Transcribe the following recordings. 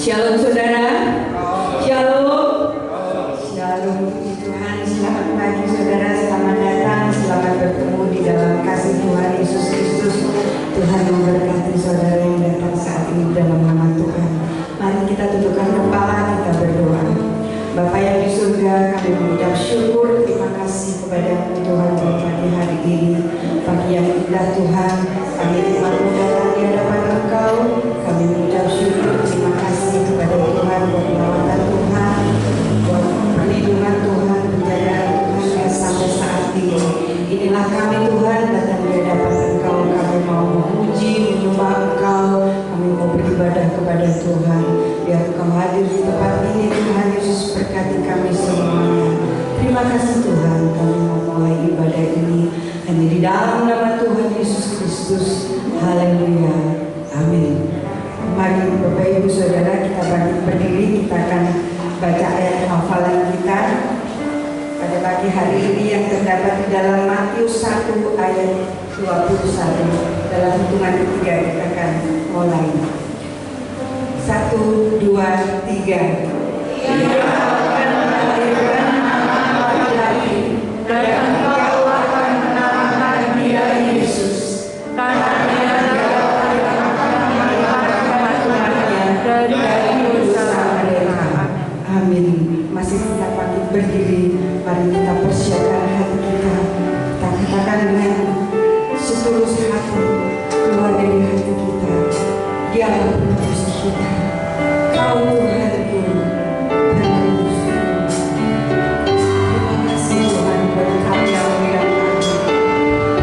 Shalom saudara. Shalom. Shalom Tuhan. Selamat pagi saudara. Selamat datang. Selamat bertemu di dalam kasih Tuhan Yesus Kristus. Tuhan memberkati saudara yang datang saat ini dalam nama Tuhan. Mari kita tundukkan kepala, kita berdoa. Bapa yang di surga, kami mengucap syukur, terima kasih kepada Tuhan buat pagi hari ini. Pagi yang indah Tuhan, kami nikmat datang di hadapan Engkau. Kami mengucap syukur, terima kasih kepada Tuhan buat perawatan Tuhan, buat perlindungan Tuhan, penjagaan Tuhan yang sampai saat ini. Inilah kami Tuhan datang di hadapan Engkau. Kami mau memuji, menyembah Engkau. Kami mau beribadah kepada Tuhan. Biar Engkau hadir di tempat ini, Tuhan Yesus berkati kami semuanya. Terima kasih Tuhan, kami mau mulai ibadah ini hanya di dalam nama Tuhan Yesus Kristus. Haleluya, amin. Mari Bapak Ibu Saudara, kita bangkit berdiri, kita akan baca ayat hafalan kita pada pagi hari ini yang terdapat di dalam Matius 1 ayat 21. Dalam hitungan ketiga kita akan mulai. 1, 2, 3. Ia akan melahirkan anak laki-laki dan engkau akan menamakan dia Yesus, karena dia akan menyelamatkan umatnya dari dosa mereka. Amin. Masih kita bangkit berdiri, mari kita persiapkan hati kita. Kita katakan dengan setulus hati, keluar dari hati kita, dialah penebus kita. Kau Tuhanku, penebusku. Terima kasih Tuhan buat karya yang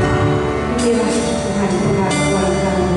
kami. Inilah Tuhan pengakuan kami.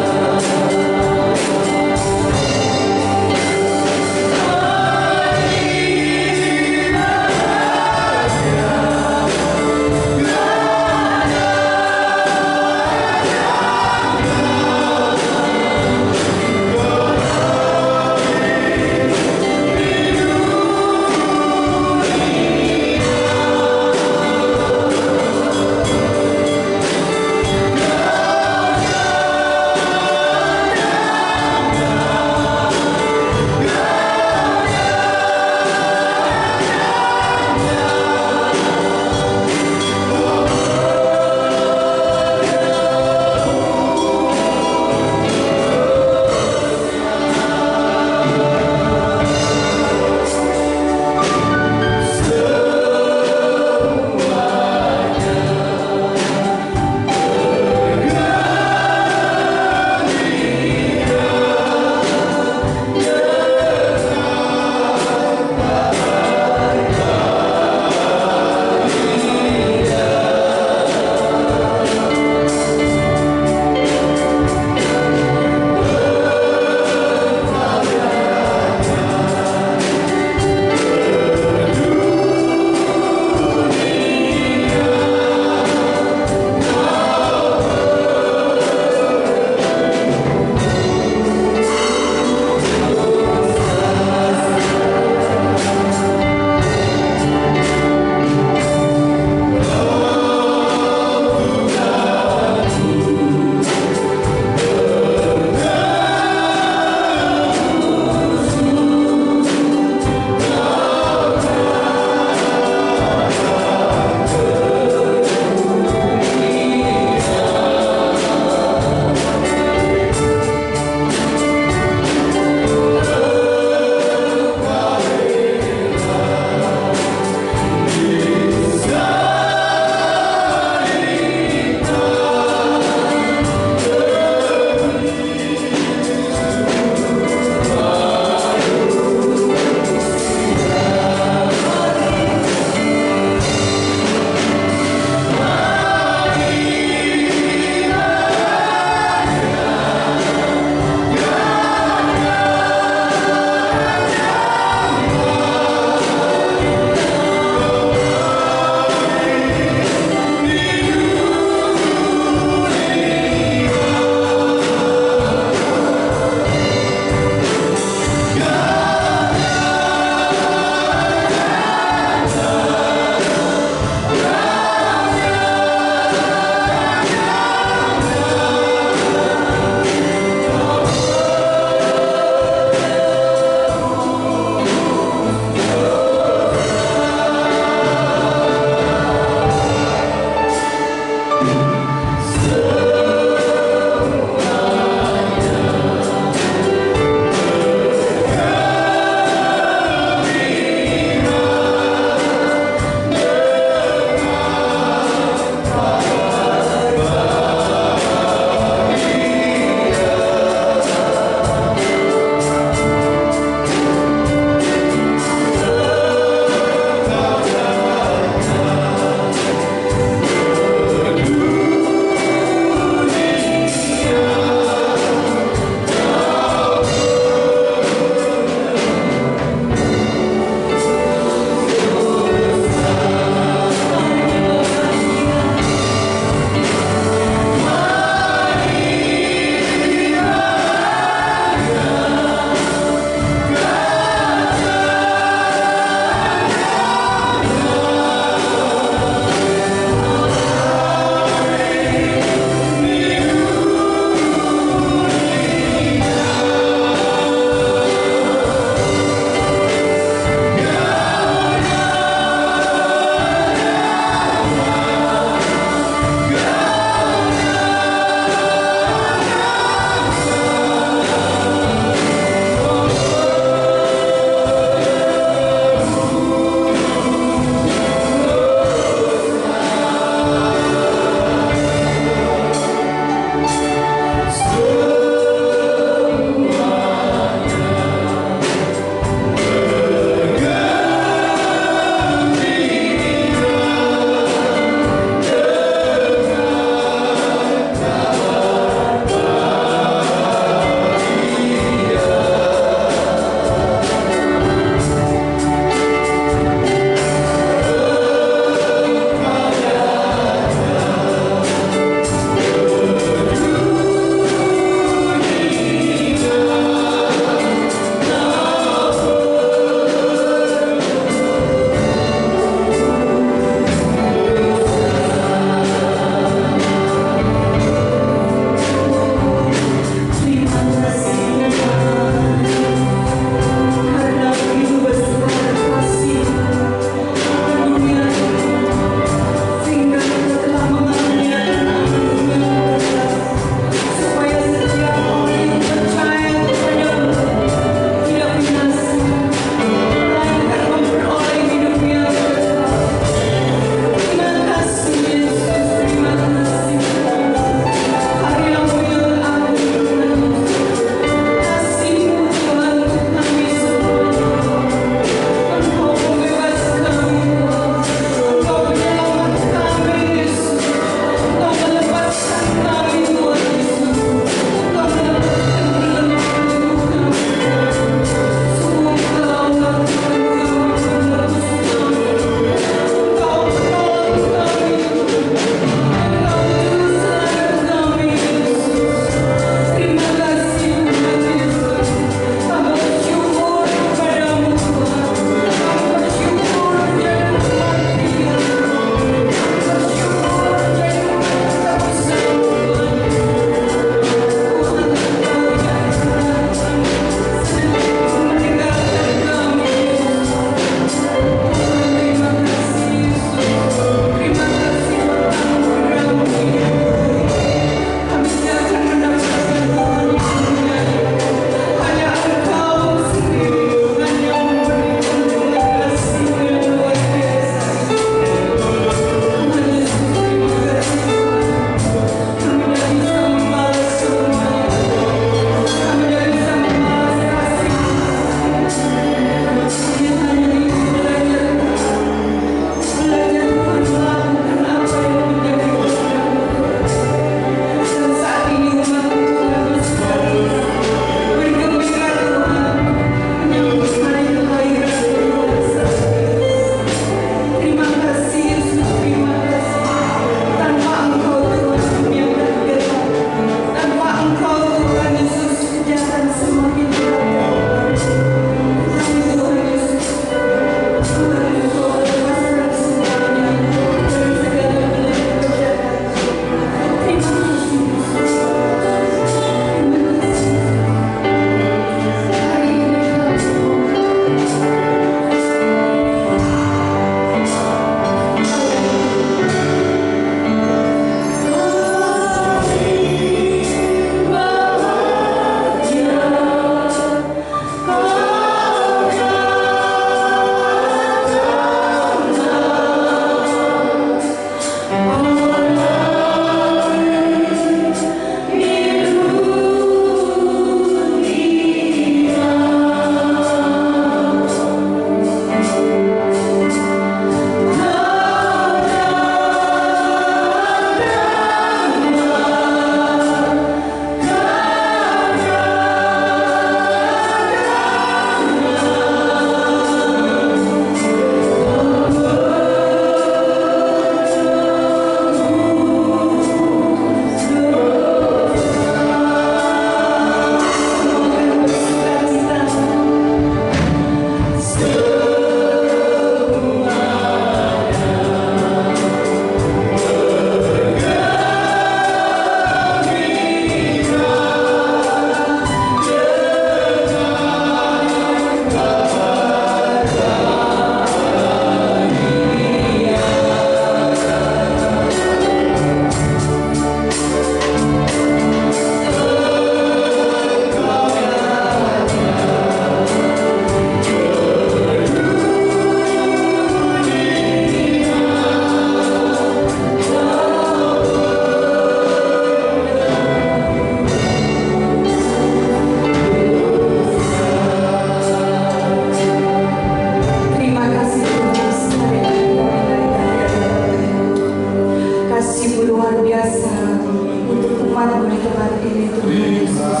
memenuhi tempat ini Tuhan Yesus.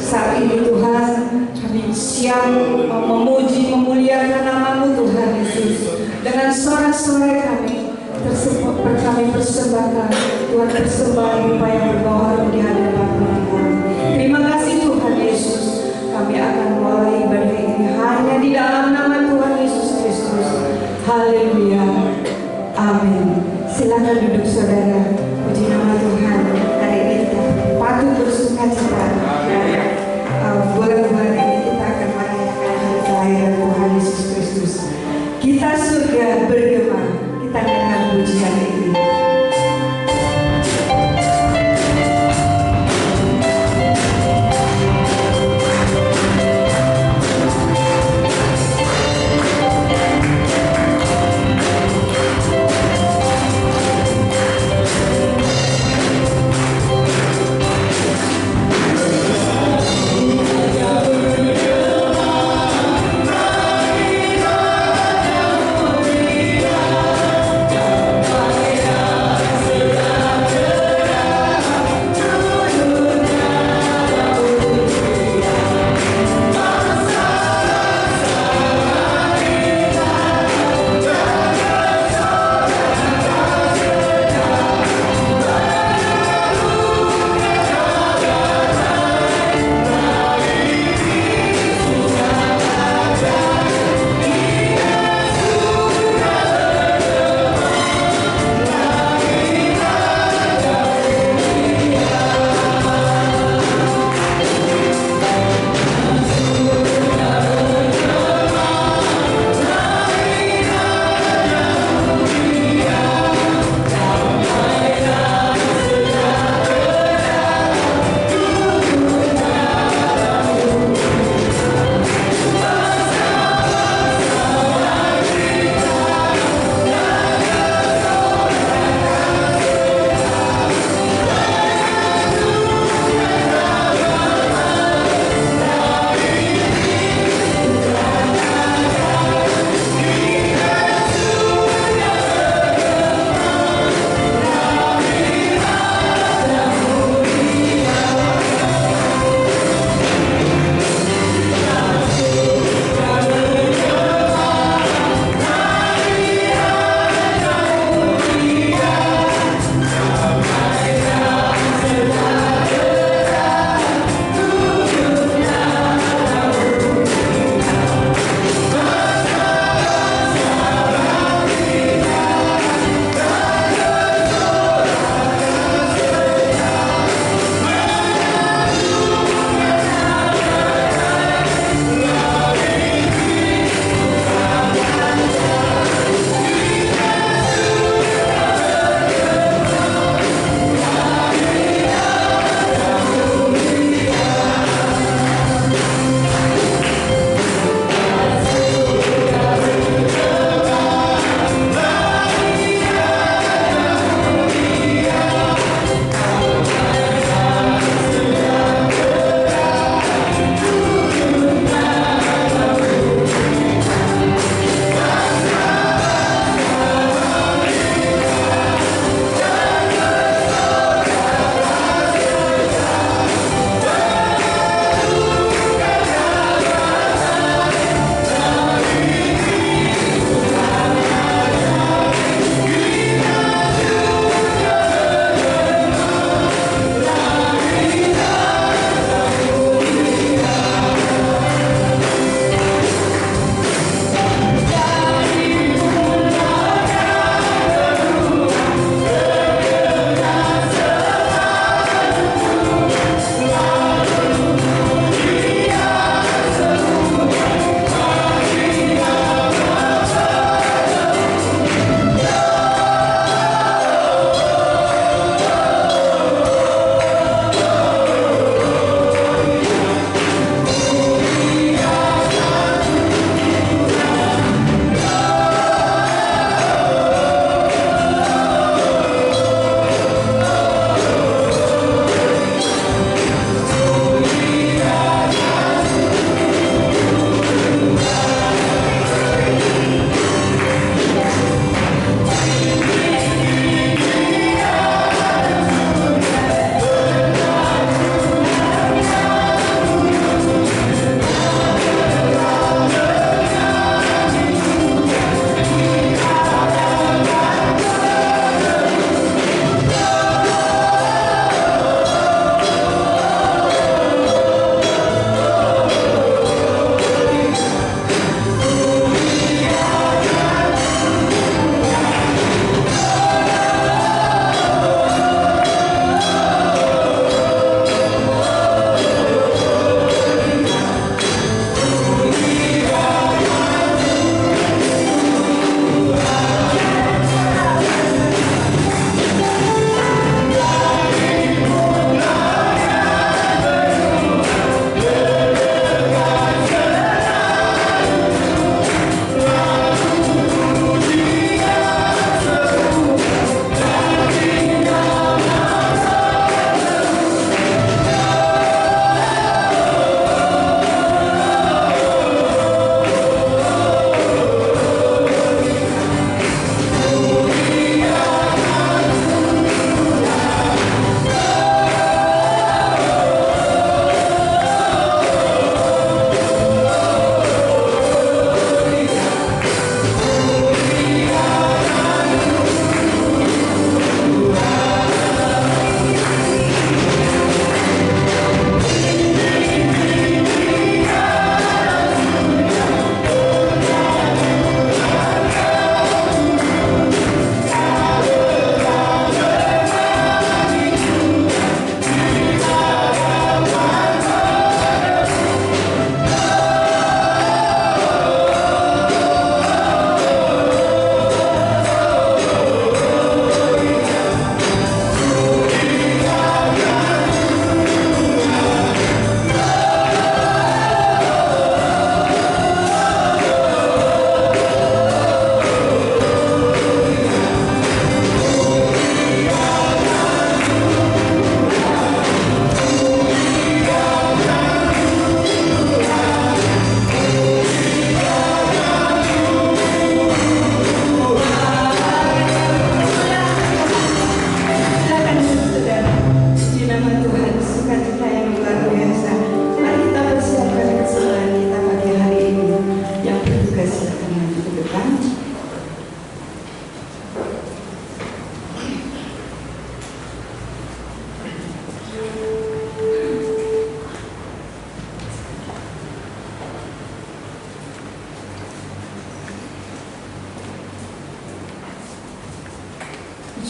Saat ini Tuhan kami siap memuji memuliakan nama-Mu Tuhan Yesus. Dengan sorak-sorai kami persembahkan Tuhan, persembahan upaya bermohon di hadapan-Mu Tuhan. Terima kasih Tuhan Yesus. Kami akan mulai ibadah ini hanya di dalam nama Tuhan Yesus Kristus. Haleluya. Amin. Silakan duduk saudara. Puji nama Tuhan. Hari ini kita patut bersuka cita. Bulan-bulan ini kita akan merayakan hari kelahiran Tuhan Yesus Kristus. Kita surga bergema. Kita dengar pujian ini. Bergema,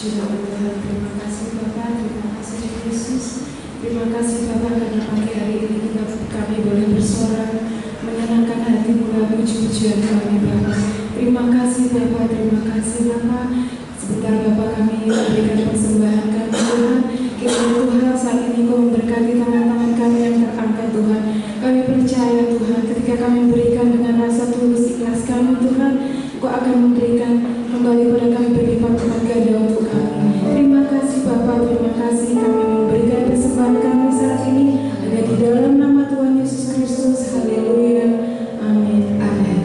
Puji Tuhan, terima kasih Bapak, terima kasih Yesus. Terima kasih Bapak karena pagi hari ini kami boleh bersorak, menyenangkan hati melalui puji-pujian kami Bapak. Terima kasih Bapak, terima kasih Bapak. Sebentar Bapak kami memberikan persembahan kami Tuhan. Kiranya Tuhan saat ini Kau memberkati tangan-tangan kami yang terangkat Tuhan. Kami percaya Tuhan ketika kami berikan dengan rasa tulus ikhlas kami Tuhan, Kau akan memberikan kembali pada kami berlipat-lipat ganda untuk kami. Terima kasih Bapak, terima kasih kami memberikan persembahan kami saat ini hanya di dalam nama Tuhan Yesus Kristus. Haleluya. Amin. Amin.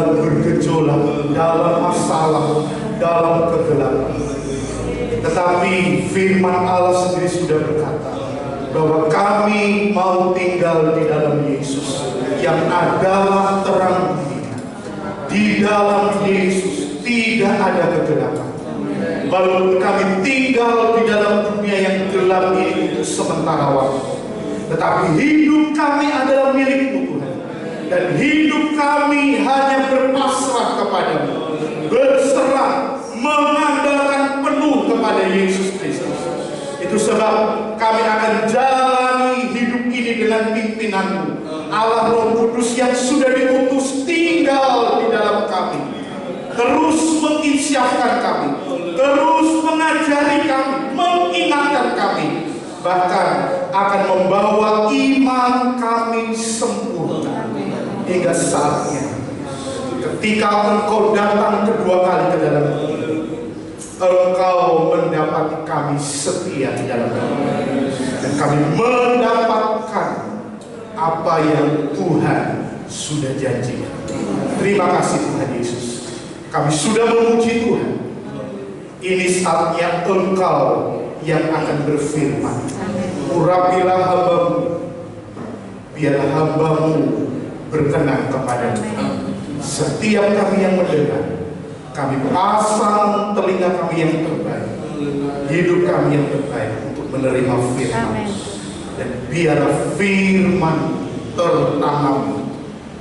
sedang bergejolak dalam masalah, dalam kegelapan. Tetapi firman Allah sendiri sudah berkata bahwa kami mau tinggal di dalam Yesus yang adalah terang dunia. Di dalam Yesus tidak ada kegelapan. Walaupun kami tinggal di dalam dunia yang gelap ini untuk sementara waktu, tetapi hidup kami adalah milik-Mu Tuhan. Dan hidup kami hanya berpasrah kepadamu, berserah, mengandalkan penuh kepada Yesus Kristus. Itu sebab kami akan jalani hidup ini dengan pimpinan-Mu, Allah Roh Kudus yang sudah diutus tinggal di dalam kami, terus menginsyafkan kami, terus mengajari kami, mengingatkan kami, bahkan akan membawa iman kami sempurna hingga saatnya ketika Engkau datang kedua kali ke dalam dunia, Engkau mendapati kami setia di dalam dunia, dan kami mendapatkan apa yang Tuhan sudah janjikan. Terima kasih Tuhan Yesus. Kami sudah memuji Tuhan. Ini saatnya Engkau yang akan berfirman. Urapilah hamba-Mu, biarlah hamba-Mu berkenan kepadamu. Setiap kami yang mendengar, kami pasang telinga kami yang terbaik, hidup kami yang terbaik untuk menerima firman. Dan biarlah firman tertanam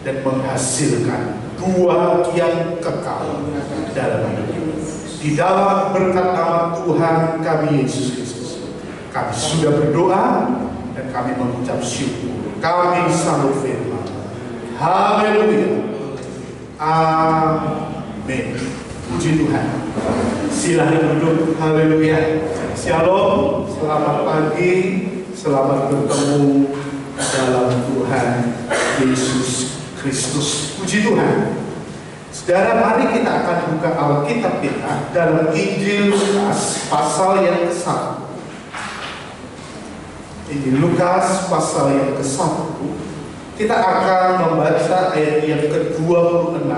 dan menghasilkan buah yang kekal dalam hidup. Di dalam berkat nama Tuhan kami Yesus Kristus, kami sudah berdoa dan kami mengucap syukur. Kami sambut firman. Haleluya. Amin. Puji Tuhan. Silahkan duduk. Haleluya. Shalom. Selamat pagi. Selamat bertemu dalam Tuhan Yesus Kristus. Puji Tuhan. Saudara, mari kita akan buka Alkitab kita dalam Injil Lukas pasal yang ke-1. Injil Lukas pasal yang ke-1. Kita akan membaca ayat yang ke-26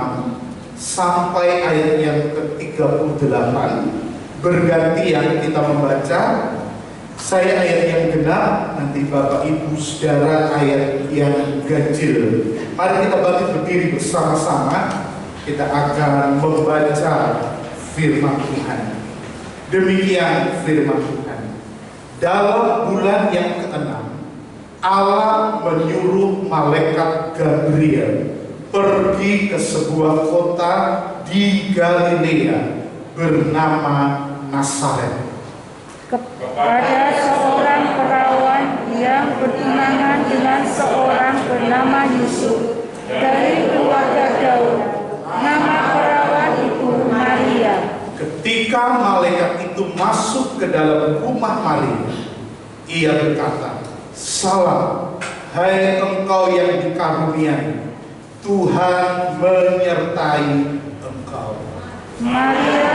sampai ayat yang ke-38. Bergantian kita membaca. Saya ayat yang genap, nanti Bapak Ibu Saudara ayat yang ganjil. Mari kita bangkit berdiri bersama-sama. Kita akan membaca firman Tuhan. Demikian firman Tuhan. Dalam bulan yang ke-6, Allah menyuruh malaikat Gabriel pergi ke sebuah kota di Galilea bernama Nazaret, kepada seorang perawan yang bertunangan dengan seorang bernama Yusuf dari keluarga Daud. Nama perawan itu Maria. Ketika malaikat itu masuk ke dalam rumah Maria, ia berkata, "Salam, hai engkau yang dikaruniai, Tuhan menyertai engkau." Maria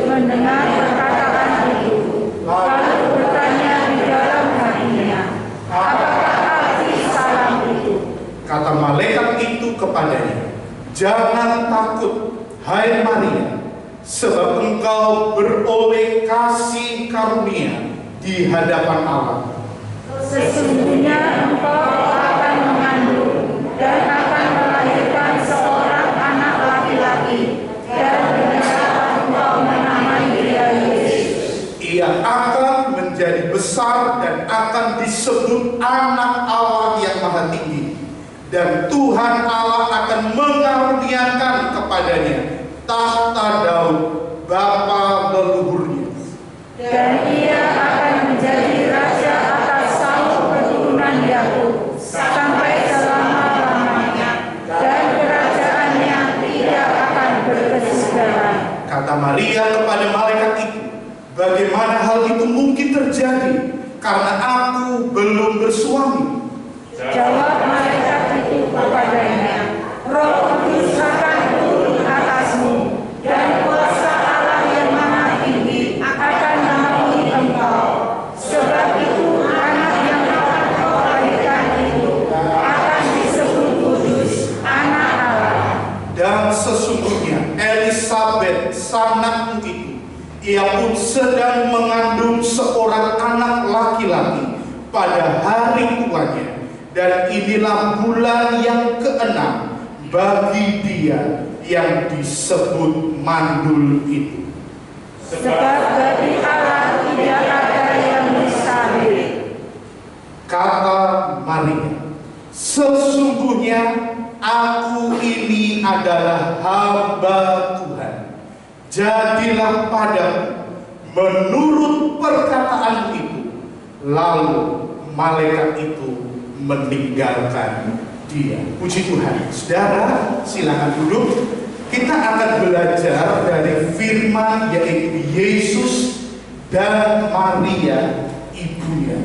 mendengar perkataan itu, lalu bertanya di dalam hatinya, apakah arti salam itu? Kata malaikat itu kepadanya, "Jangan takut, hai Maria, sebab engkau beroleh kasih karunia di hadapan Allah. Sesungguhnya engkau akan mengandung dan akan melahirkan seorang anak laki-laki, dan dengan engkau menamai dia Yesus. Ia akan menjadi besar dan akan disebut anak Allah yang Maha Tinggi. Dan Tuhan Allah akan mengaruniakan kepadanya tahta Daud bapa leluhurnya. Dan ia akan menjadi raja atas Saul keturunan Yakub sampai selama-lamanya, dan kerajaannya tidak akan berkesudahan." Kata Maria kepada malaikat itu, "Bagaimana hal itu mungkin terjadi? Karena aku belum bersuami." Jawab malaikat itu kepadanya, "Roh Kudus akan turun atasmu, dan kuasa Allah yang Maha Tinggi akan memenuhi engkau. Sebab itu anak yang akan kau lahirkan itu akan disebut kudus, anak Allah." Dan Dan sesungguhnya Elisabet sanakmu itu, ia pun sedang mengandung seorang anak laki-laki pada hari tuanya, dan inilah bulan yang keenam bagi dia yang disebut mandul itu. Sebab bagi Allah tidak ada yang mustahil. Kata Maria, sesungguhnya aku ini adalah hamba Tuhan, jadilah padamu menurut perkataan itu. Lalu malaikat itu meninggalkan dia. Puji Tuhan. Saudara, silakan duduk. Kita akan belajar dari firman yaitu Yesus dan Maria ibunya.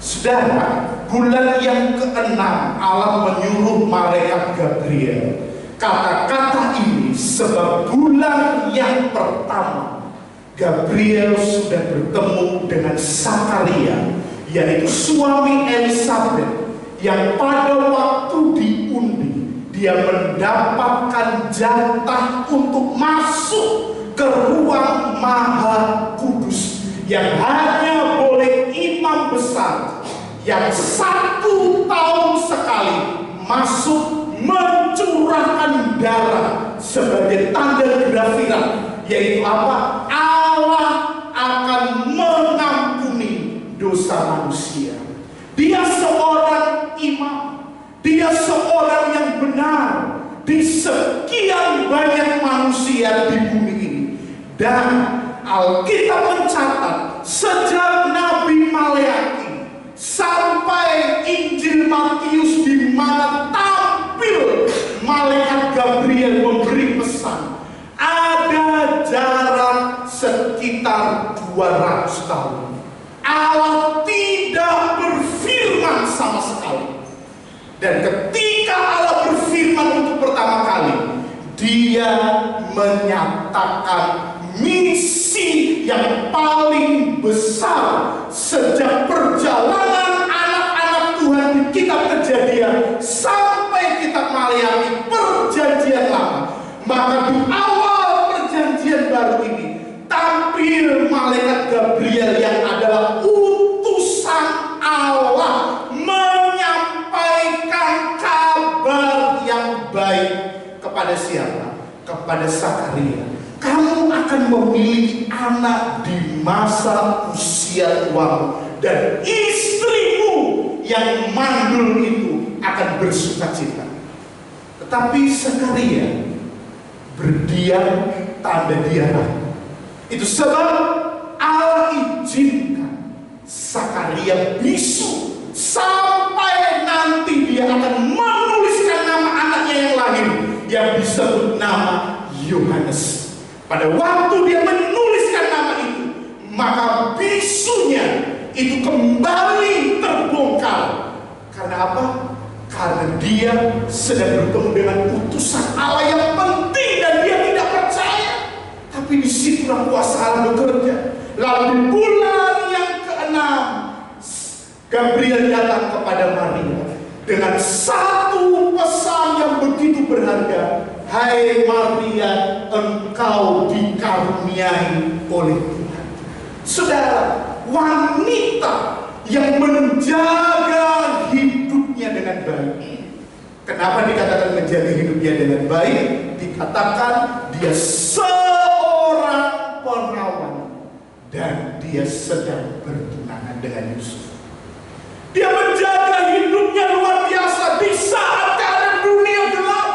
Saudara, bulan yang keenam Allah menyuruh malaikat Gabriel. Kata-kata ini sebab bulan yang pertama Gabriel sudah bertemu dengan Zakaria, yaitu suami Elisabet, yang pada waktu diundi dia mendapatkan jatah untuk masuk ke ruang Maha Kudus, yang hanya boleh imam besar yang 1 tahun sekali masuk mencurahkan darah sebagai tanda grafiran, yaitu apa? Allah akan mengampuni dosa manusia. Dia seorang imam, dia seorang yang benar di sekian banyak manusia di bumi ini. Dan Alkitab mencatat sejak Nabi Maleaki sampai Injil Matius, di mana tampil malaikat Gabriel memberi pesan, ada jarak sekitar 200 tahun. Allah tidak berfirman sama sekali. Dan ketika Allah berfirman untuk pertama kali, dia menyatakan misi yang paling besar sejak perjalanan anak-anak Tuhan di kitab Kejadian sampai kitab Maleaki perjanjian lama. Maka di awal perjanjian baru ini tampil malaikat Gabriel yang adalah utusan Allah menyampaikan kabar yang baik kepada siapa? Kepada Zakaria. Kamu akan memiliki anak di masa usia tuamu, dan istrimu yang mandul itu akan bersukacita. Tetapi Zakaria berdiam tanda diam. Itu sebab Allah izinkan Zakaria bisu sampai nanti dia akan menuliskan nama anaknya yang lahir, yang disebut nama Yohanes. Pada waktu dia menuliskan nama itu, maka bisunya itu kembali terbongkar. Karena apa? Karena dia sedang bertemu dengan utusan Allah yang penting dan dia tidak percaya. Tapi di situlah kuasa Allah bekerja. Lalu di bulan yang keenam, Gabriel datang kepada Maria dengan satu pesan yang begitu berharga. Hai Maria, engkau dikaruniai oleh Tuhan. Saudara, wanita yang menjaga hidupnya dengan baik. Kenapa dikatakan menjaga hidupnya dengan baik? Dikatakan dia seorang perawan dan dia sedang bertunangan dengan Yusuf. Dia menjaga hidupnya luar biasa di saat keadaan dunia gelap.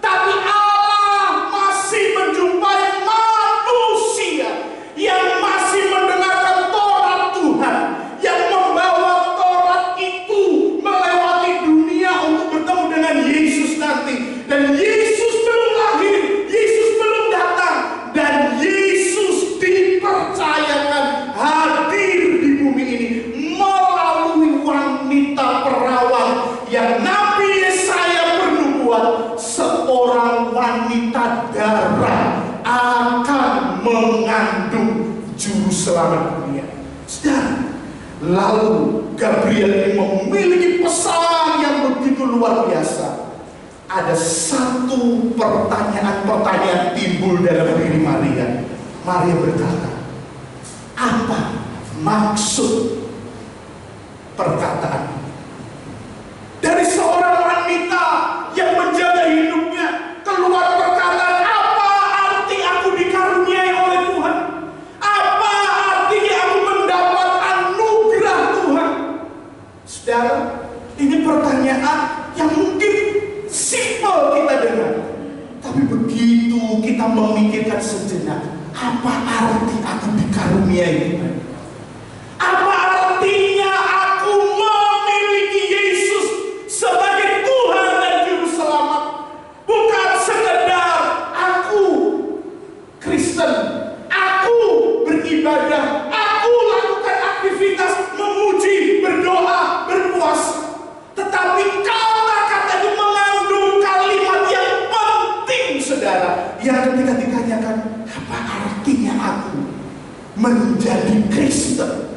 Tapi Allah masih menjumpai manusia yang masih mendengarkan Taurat Tuhan, yang membawa Taurat itu melewati dunia untuk bertemu dengan Yesus nanti. Dan Yesus belum lahir, Yesus belum datang, dan Yesus dipercayakan hadir di bumi ini melalui wanita perawan yang Nabi Yesaya bernubuat, seorang wanita darah akan mengandung juru selamat dunia. Saudara, lalu Gabriel ini memiliki pesan yang begitu luar biasa. ada satu pertanyaan timbul dalam diri Maria. Maria berkata, apa maksud perkataan dari seorang wanita yang menjaga hidupnya? Keluar perkataan, apa arti aku dikaruniai oleh Tuhan? Apa artinya aku mendapat anugerah Tuhan? Saudara, ini pertanyaan yang mungkin simpel kita dengar, tapi begitu kita memikirkan sejenak, apa arti aku dikaruniai Tuhan? Apa artinya aku memiliki Yesus sebagai Tuhan dan Juru Selamat? Bukan sekedar aku Kristen, aku beribadah, aku lakukan aktivitas memuji, berdoa, berpuasa, tetapi kata-kata itu mengandung kalimat yang penting, saudara, yang ketika ditanyakan, apa artinya aku menjadi Kristen?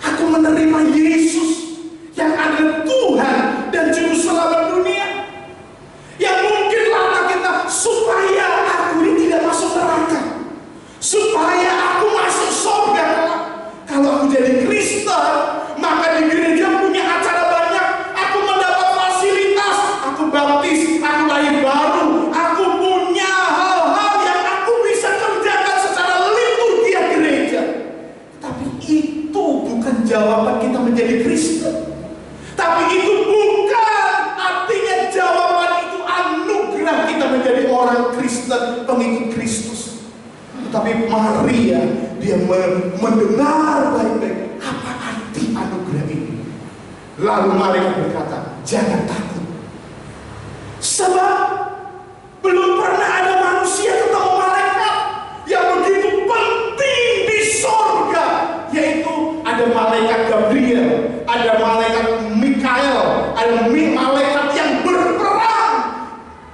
Aku menerima Yesus yang adalah Tuhan dan Juru Selamat dunia. Yang mungkin lama kita, supaya aku ini tidak masuk neraka, supaya aku masuk surga. Kalau aku jadi Kristen, maka di gereja punya acara banyak, aku mendapat fasilitas, aku baptis, aku lahir baru, aku punya hal-hal yang aku bisa kerjakan secara liturgia gereja. Tapi itu bukan jawaban kita menjadi Kristen. Tapi itu bukan artinya jawaban itu anugerah kita menjadi orang Kristen, pengikut Kristus. Tetapi Maria, dia mendengar baik-baik apa arti anugerah ini. Lalu Maria berkata, jangan takut, sebab belum pernah ada manusia ketemu malaikat yang begitu penting di sorga, yaitu ada malaikat Gabriel, ada malaikat Mikael, ada malaikat yang berperang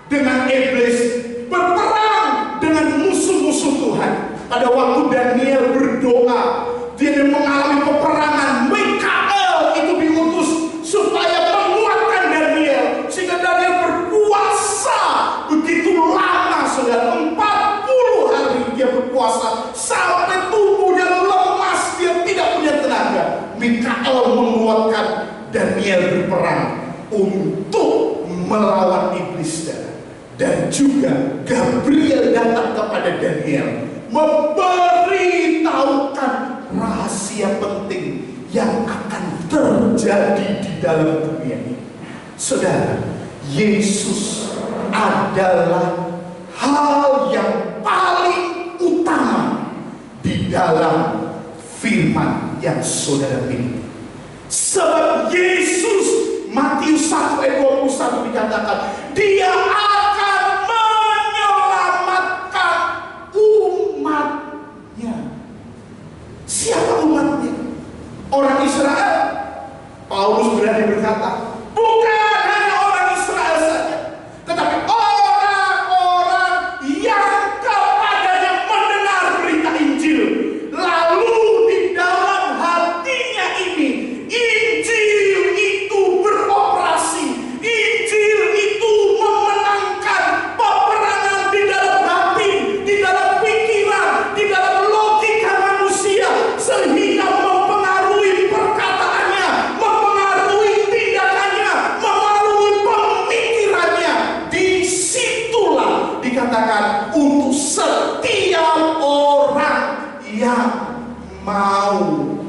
dengan iblis, berperang dengan musuh-musuh Tuhan. Pada waktu Daniel berdoa, dia mengalami peperangan, Mikael itu diutus supaya menguatkan Daniel, sehingga Daniel berpuasa begitu lama, saudara, 40 hari dia berpuasa sampai tubuhnya lemas, dia tidak punya tenaga. Mikael menguatkan Daniel berperang untuk melawan iblis, dan juga Gabriel datang kepada Daniel memberitahukan rahasia penting yang akan terjadi di dalam dunia ini. Saudara, Yesus adalah hal yang paling utama di dalam firman yang saudara miliki. Sebab Yesus, Matius 1 ayat 21 dikatakan, dia akan menyelamatkan umatnya. Siapa umatnya? Orang Israel. Paulus berani berkata, bukan hanya orang Israel saja, tetapi orang-orang yang kepadanya mendengar berita Injil, lalu di dalam hatinya ini Injil itu beroperasi. Injil itu memenangkan peperangan di dalam batin, di dalam pikiran, di dalam logika manusia, sehingga mempengaruhi perkataannya, mempengaruhi tindakannya, mempengaruhi pemikirannya. Disitulah dikatakan untuk setiap orang yang mau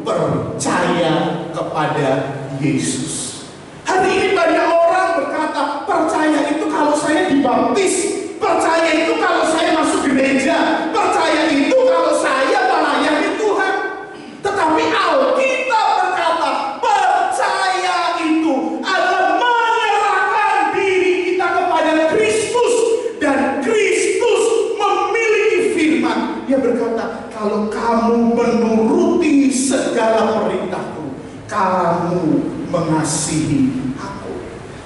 percaya kepada Yesus. Hari ini banyak orang berkata, percaya itu kalau saya dibaptis, percaya itu kalau saya masuk gereja, percaya itu kalau saya melayani Tuhan. Tetapi Alkitab berkata, percaya itu adalah menyerahkan diri kita kepada Kristus, dan Kristus memiliki firman. Dia berkata, kalau kamu menuruti segala perintahku, kamu mengasihi aku.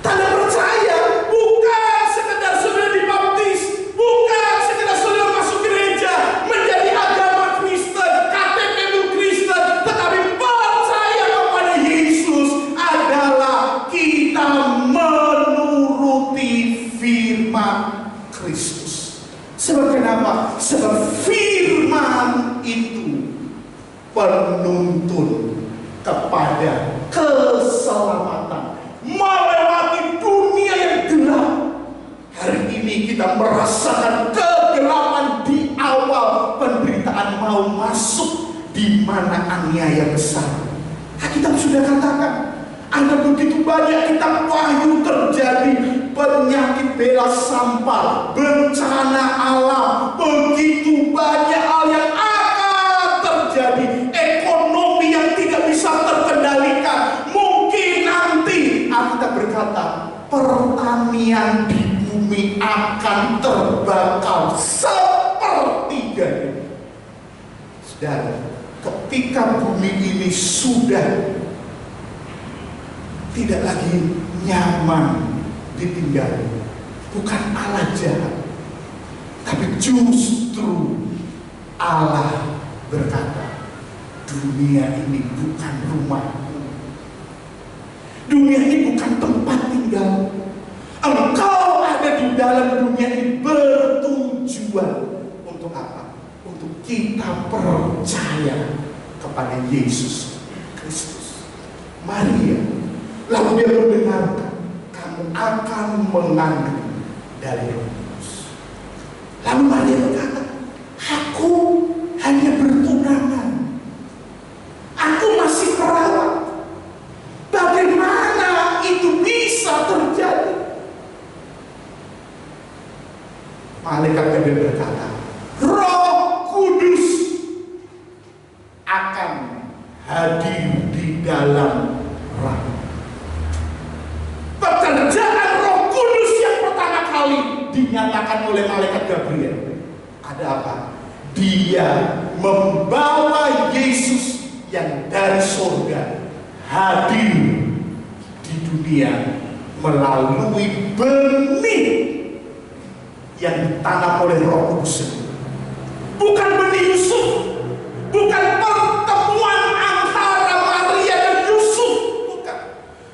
Tanda percaya bukan sekedar saudara dibaptis, bukan sekedar saudara masuk gereja, menjadi agama Kristen, KTP-mu Kristen, tetapi percaya kepada Yesus adalah kita menuruti firman. Sebab kenapa? Sebab firman itu penuntun kepada keselamatan melewati dunia yang gelap. Hari ini kita merasakan kegelapan di awal penderitaan mau masuk, di mana aniaya besar. Kita sudah katakan, ada begitu banyak kitab Wahyu terjadi, penyakit bela sampah, bencana alam, begitu banyak hal yang akan terjadi, ekonomi yang tidak bisa terkendalikan. Mungkin nanti kita berkata, pertanian di bumi akan terbakar sepertiganya. Saudara, ketika bumi ini sudah tidak lagi nyaman ditinggali, bukan Allah jahat, tapi justru Allah berkata, dunia ini bukan rumahku, dunia ini bukan tempat tinggal. Engkau ada di dalam dunia ini bertujuan untuk apa? Untuk kita percaya kepada Yesus Kristus. Maria, lalu dia mendengarkan, kamu akan mengandung dari Roh Kudus. Lalu Maria berkata, aku hanya bertunangan, aku masih perawat. Bagaimana itu bisa terjadi? Malaikat Gabriel berkata, Roh Kudus akan hadir di dalam rahim. Pekerjaan Roh Kudus yang pertama kali dinyatakan oleh malaikat Gabriel ada apa? Dia membawa Yesus yang dari surga hadir di dunia melalui benih yang ditanam oleh Roh Kudus sendiri. Bukan benih Yusuf, bukan pertemuan antara Maria dan Yusuf, bukan.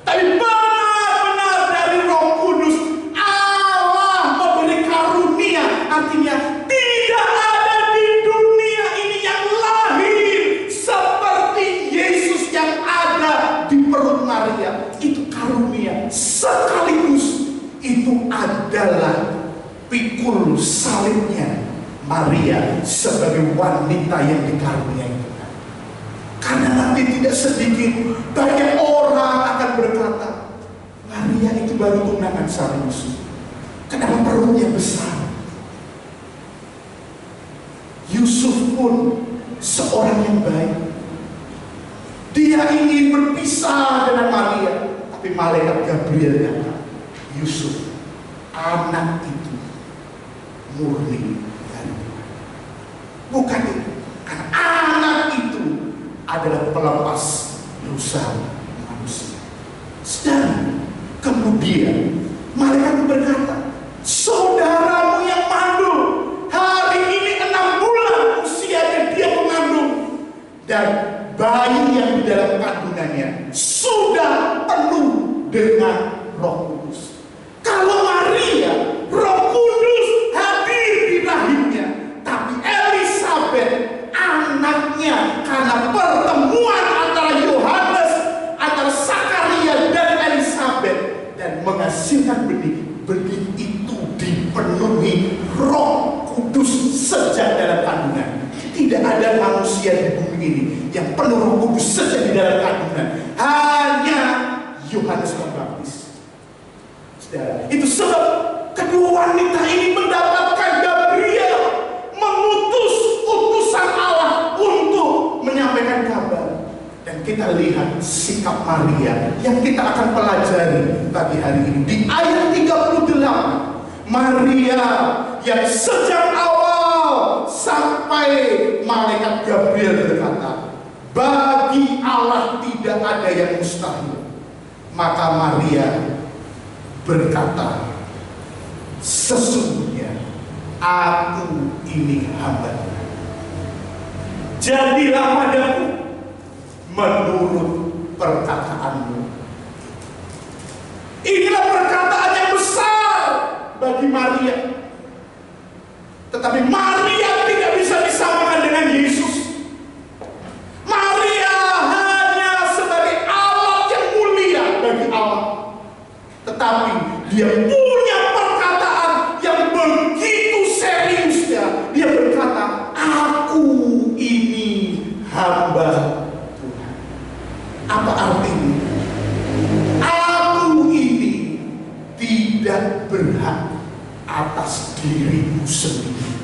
Tapi benar-benar dari Roh Kudus. Allah memberi karunia, artinya tidak ada di dunia ini yang lahir seperti Yesus yang ada di perut Maria. Itu karunia, sekaligus itu adalah pikul salibnya Maria sebagai wanita yang dikaruniai Tuhan. Karena nanti tidak sedikit banyak orang akan berkata, Maria itu baru tunangan sama Yusuf, kenapa perutnya besar? Yusuf pun seorang yang baik, dia ingin berpisah dengan Maria, tapi malaikat Gabriel datang, Yusuf, anak itu murni dari Tuhan. Bukan itu, karena anak itu adalah pelepas dosa manusia. Dan kemudian malaikat berkata, saudaramu yang mandul hari ini 6 bulan usianya dia mengandung, dan bayi yang di dalam kandungannya sudah penuh dengan Roh Kudus. Kalau Maria, Roh Kudus hadir di rahimnya, tapi Elisabet anaknya karena pertemuan antara Yohanes, antara Zakaria dan Elisabet, dan menghasilkan benih itu dipenuhi Roh Kudus sejak dalam kandungan. Tidak ada manusia di bumi ini yang penuh Roh Kudus sejak di dalam kandungan, hanya Yohanes Pembaptis. Itu sebab kedua wanita ini mendapatkan Gabriel mengutus utusan Allah untuk menyampaikan kabar. Dan kita lihat sikap Maria yang kita akan pelajari pagi hari ini di ayat 38. Maria yang sejak awal sampai malaikat Gabriel berkata, bagi Allah tidak ada yang mustahil. Maka Maria berkata, sesungguhnya aku ini hamba Tuhan, jadilah padaku menurut perkataanmu. Inilah perkataan yang besar bagi Maria. Tetapi Maria tidak bisa disamakan dengan Yesus. Maria hanya sebagai alat yang mulia bagi Allah. Tetapi dia punya perkataan yang begitu seriusnya. Dia berkata, aku ini hamba Tuhan. Apa artinya? Aku ini tidak berhak atas diriku sendiri.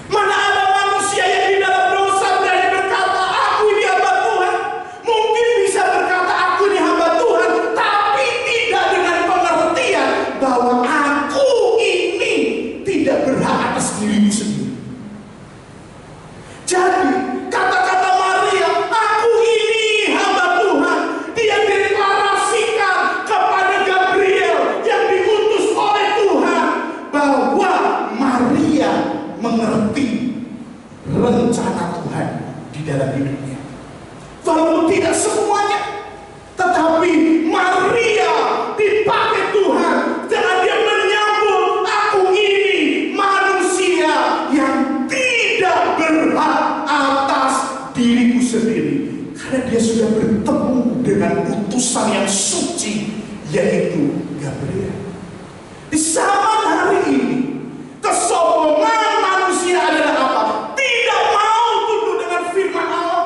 Mana ada manusia yang di dalam dosa berani berkata, aku ini hamba Tuhan. Mungkin bisa berkata, aku ini hamba Tuhan, tapi tidak dengan pengertian bahwa aku ini tidak berhak atas diriku sendiri. Jadi, kata-kata Maria, aku ini hamba Tuhan, dia deklarasikan kepada Gabriel yang diutus oleh Tuhan bahwa Maria mengerti rencana Tuhan di dalam hidupnya. Walaupun tidak semuanya, tetapi Maria dipakai Tuhan dengan dia menyambut, aku ini manusia yang tidak berhak atas diriku sendiri. Karena dia sudah bertemu dengan utusan yang suci, yaitu Gabriel. Di zaman hari ini, kesombongan manusia adalah apa? Tidak mau tunduk dengan firman Allah,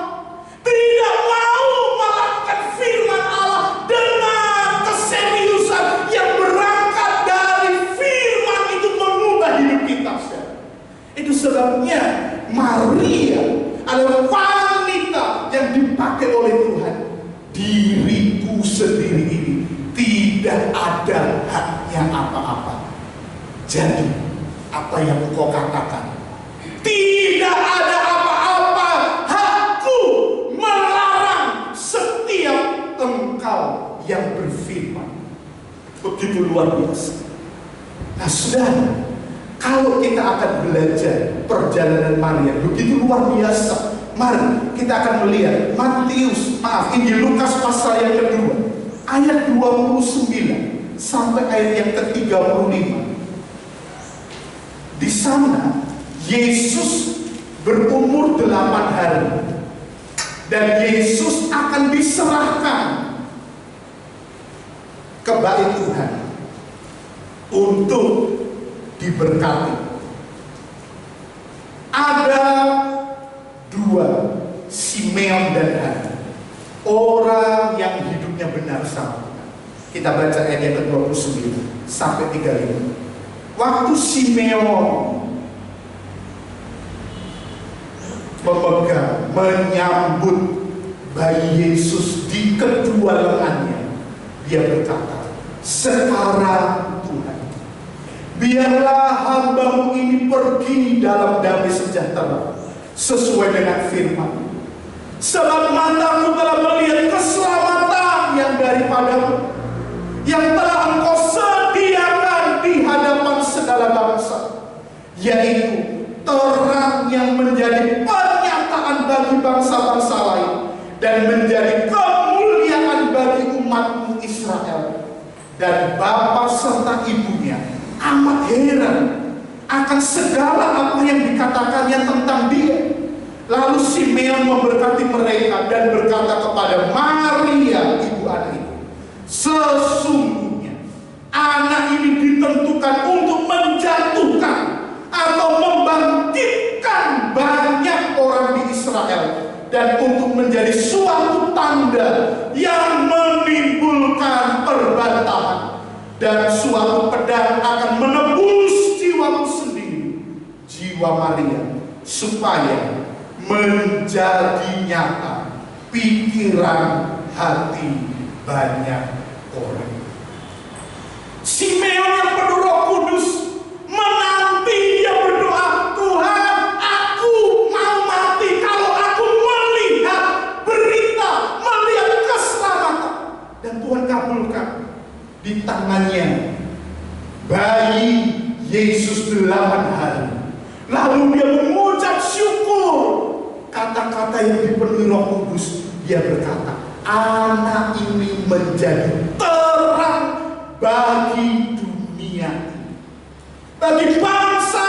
tidak mau melakukan firman Allah dengan keseriusan yang berangkat dari firman itu mengubah hidup kita. Itu sebabnya Maria adalah wanita yang dipakai oleh Tuhan. Diriku sendiri ini tidak ada haknya apa-apa. Jadi apa yang engkau katakan, tidak ada apa-apa hakku melarang setiap engkau yang berfirman. Begitu luar biasa. Nah saudara, kalau kita akan belajar perjalanan Maria begitu luar biasa, mari kita akan melihat Injil Lukas pasal yang kedua, ayat 29 sampai ayat yang ke-35. Di sana Yesus berumur 8 hari dan Yesus akan diserahkan ke bait Tuhan untuk diberkati. Ada 2, Simeon dan Hana, orang yang hidupnya benar sama Tuhan. Kita baca ayat yang ke-29 sampai 35. Waktu Simeon menyambut bayi Yesus di kedua lengannya, dia berkata, sekarang Tuhan, biarlah hamba-Mu ini pergi dalam damai sejahtera sesuai dengan firman. Sebab mataku telah melihat keselamatan yang daripada-Mu, yang telah Engkau sediakan di hadapan segala bangsa, yaitu terang yang menjadi penyataan bagi bangsa-bangsa lain dan menjadi kemuliaan bagi umat-Mu Israel. Dan bapa serta ibunya amat heran akan segala apa yang dikatakannya tentang dia. Lalu Simeon memberkati mereka dan berkata kepada Maria, ibu anak itu, sesungguhnya anak ini ditentukan untuk menjatuhkan atau membangkitkan banyak orang di Israel, dan untuk menjadi suatu tanda yang menimbulkan perbantahan, dan suatu pedang akan menebus jiwamu sendiri, jiwa Maria, supaya menjadi nyata pikiran hati banyak orang. Simeon yang penuh Roh Kudus menanti, dia berdoa, Tuhan, aku mau mati kalau aku melihat berita, melihat keselamatan. Dan Tuhan kabulkan. Di tangannya bayi Yesus 8 hari. Lalu dia mengucap syukur. Kata-kata yang dipenuhi Roh Kudus, dia berkata, anak ini menjadi terang bagi dunia, bagi bangsa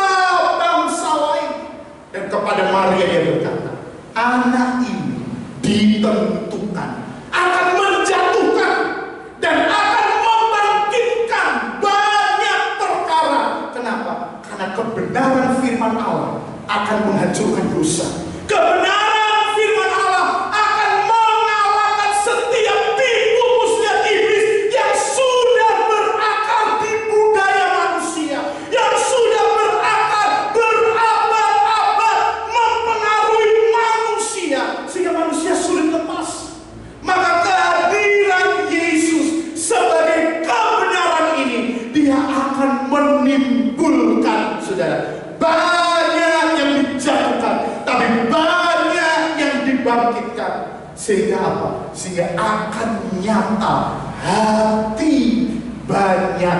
Karena kebenaran firman Allah akan menghancurkan dosa. Kebenaran firman Allah akan mengalahkan setiap tipu muslihat iblis yang sudah berakar di budaya manusia, yang sudah berakar berabad-abad mempengaruhi manusia sehingga manusia sulit lepas. Maka kehadiran Yesus sebagai kebenaran ini, dia akan menimbulkan, saudara, banyak yang dijatuhkan, tapi banyak yang dibangkitkan. Sehingga apa? Sehingga akan nyata hati banyak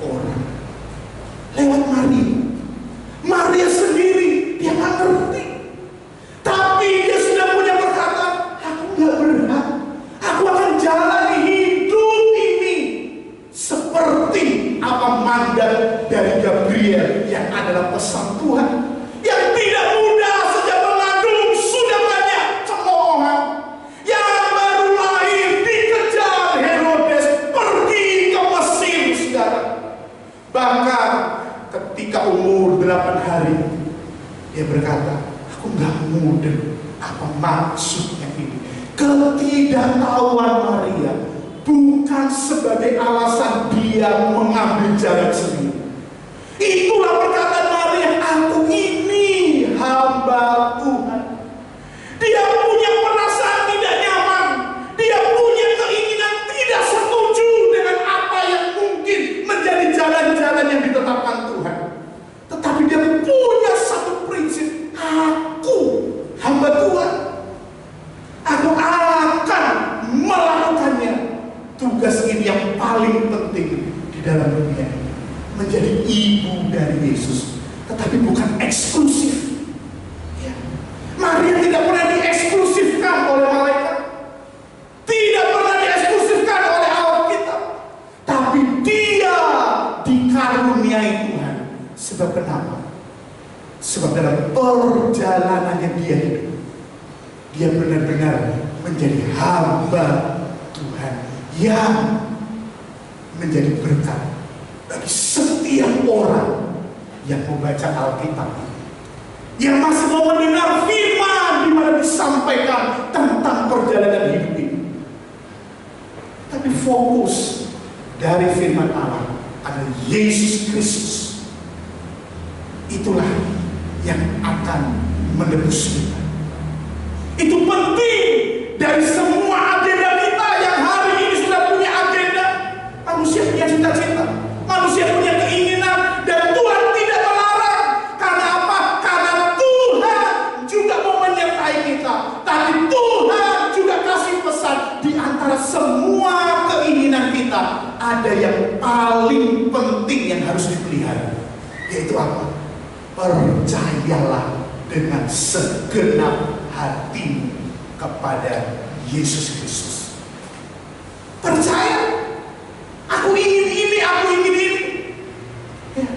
orang lewat Maria. Maria sendiri dia nggak ngerti, tapi dia sudah punya berkata, aku nggak berhak, aku akan jalani hidup ini seperti apa mandat dari Gabriel yang adalah pesan Tuhan, yang tidak mudah sejak mengandung sudah banyak cemoohan, yang baru lahir dikejar Herodes pergi ke Mesir, saudara. Bahkan ketika umur 8 hari dia berkata, aku nggak mudah, apa maksudnya ini? Ketidaktahuan Maria bukan sebagai alasan dia mengambil jalan sendiri. Itulah perkataan Maria, aku ini hamba Tuhan. Dia punya perasaan tidak nyaman, dia punya keinginan tidak setuju dengan apa yang mungkin menjadi jalan-jalan yang ditetapkan Tuhan. Tetapi dia punya satu prinsip, aku hamba Tuhan, aku akan melakukannya. Tugas ini yang paling penting di dalam dunia ini, menjadi ibu dari Yesus, tetapi bukan eksklusif. Ya. Maria tidak pernah dieksklusifkan oleh malaikat, tidak pernah dieksklusifkan oleh Alkitab, tapi dia dikaruniai Tuhan. Sebab kenapa? Sebab dalam perjalanannya dia hidup, dia benar-benar menjadi hamba Tuhan yang menjadi berkat bagi setiap orang yang membaca Alkitab, yang masih mau mendengar firman di mana disampaikan tentang perjalanan hidup ini. Tapi fokus dari firman Allah adalah Yesus Kristus. Itulah yang akan menebus kita. Itu penting dari semua agenda kita yang hari ini sudah punya agenda. Manusia punya cita-cita, manusia punya keinginan, dan Tuhan tidak melarang. Karena apa? Karena Tuhan juga mau menyertai kita. Tapi Tuhan juga kasih pesan, di antara semua keinginan kita ada yang paling penting yang harus dipelihara, yaitu apa? Percayalah dengan segenap hatimu kepada Yesus Kristus. Percaya, aku ingin ini, aku ingin ini. Ya,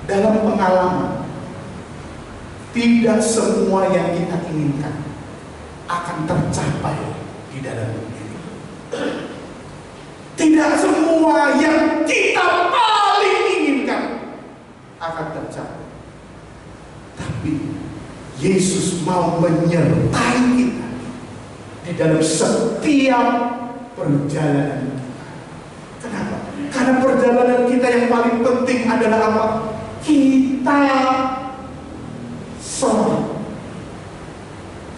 dalam pengalaman, tidak semua yang kita inginkan akan tercapai di dalam dunia ini. Tidak semua yang kita paling inginkan akan tercapai. Tapi Yesus mau menyertai kita di dalam setiap perjalanan kita. Kenapa? Karena perjalanan kita yang paling penting adalah apa? Kita selamat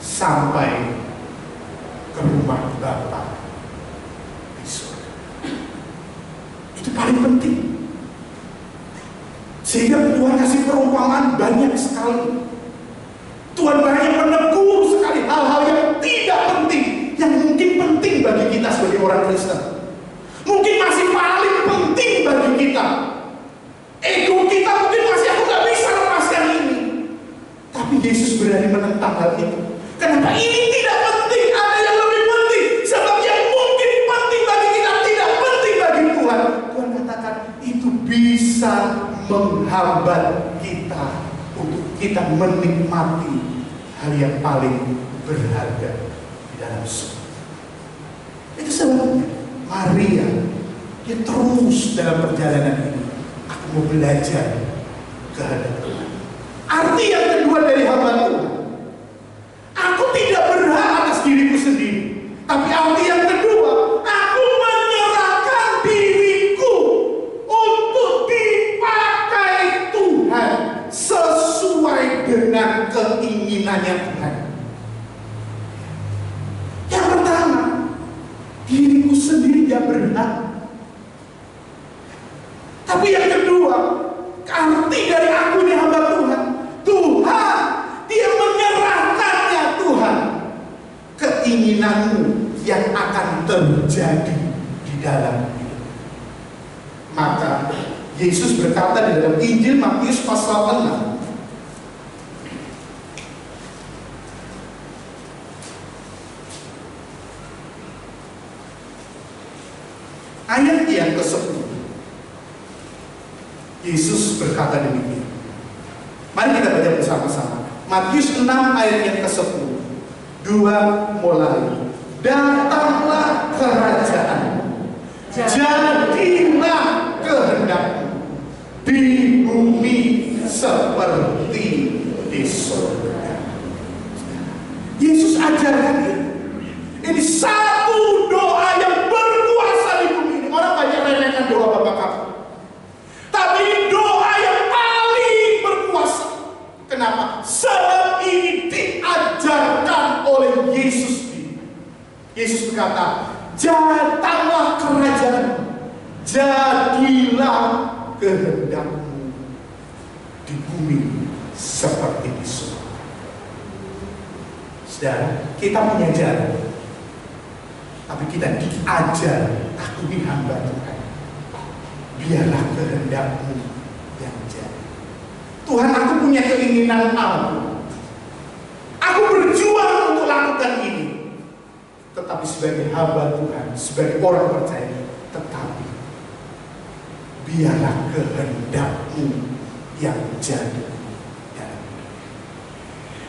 sampai ke rumah Bapa di surga. Itu paling penting. Sehingga Tuhan kasih perumpamaan banyak sekali. Tuhan banyak menegur sekali hal-hal yang tidak penting, yang mungkin penting bagi kita sebagai orang Kristen. Mungkin masih paling penting bagi kita. Ego kita mungkin masih, aku gak bisa lepaskan ini. Tapi Yesus berani menentang hal itu. Kenapa? Ini tidak penting, ada yang lebih penting. Sebab yang mungkin penting bagi kita tidak penting bagi Tuhan. Tuhan katakan itu bisa menghambat kita untuk kita menikmati hal yang paling berharga di dalam surga. Itu sebabnya Maria, dia terus dalam perjalanan ini, aku mau belajar kehendak Tuhan. Arti yang kedua dari hamba Tuhan, aku tidak berhak atas diriku sendiri. Tapi arti yang kedua, aku menyerahkan diriku untuk dipakai Tuhan sesuai dengan keinginannya Tuhan. Yang pertama, diriku sendiri tidak berhak. Tapi yang kedua, arti dari aku ini hamba Tuhan, Tuhan, dia menyerahkannya Tuhan, keinginanmu yang akan terjadi di dalam hidup. Maka Yesus berkata di dalam Injil Matius pasal 6, ayat yang ke-10. Yesus berkata demikian. Mari kita baca bersama-sama. Matius 6 ayat yang ke-10. 2 mulai. Datanglah kerajaan, jadilah kehendakmu di bumi seperti di surga. Yesus ajarkan ini satu doa yang berkuasa di bumi ini. Orang banyak remehkan doa Bapak kamu, tapi ini doa yang paling berkuasa. Kenapa? Sebab ini diajarkan oleh Yesus. Yesus berkata, datanglah kerajaan, jadilah kehendakmu di bumi seperti di surga. Saudara, kita punya jalan, tapi kita diajar, aku ini hamba Tuhan, biarlah kehendakmu yang jadi. Tuhan, aku punya keinginan aku berjuang untuk lakukan ini. Tetapi sebagai hamba Tuhan, sebagai orang percaya, tetapi biarlah kehendakmu yang jadi.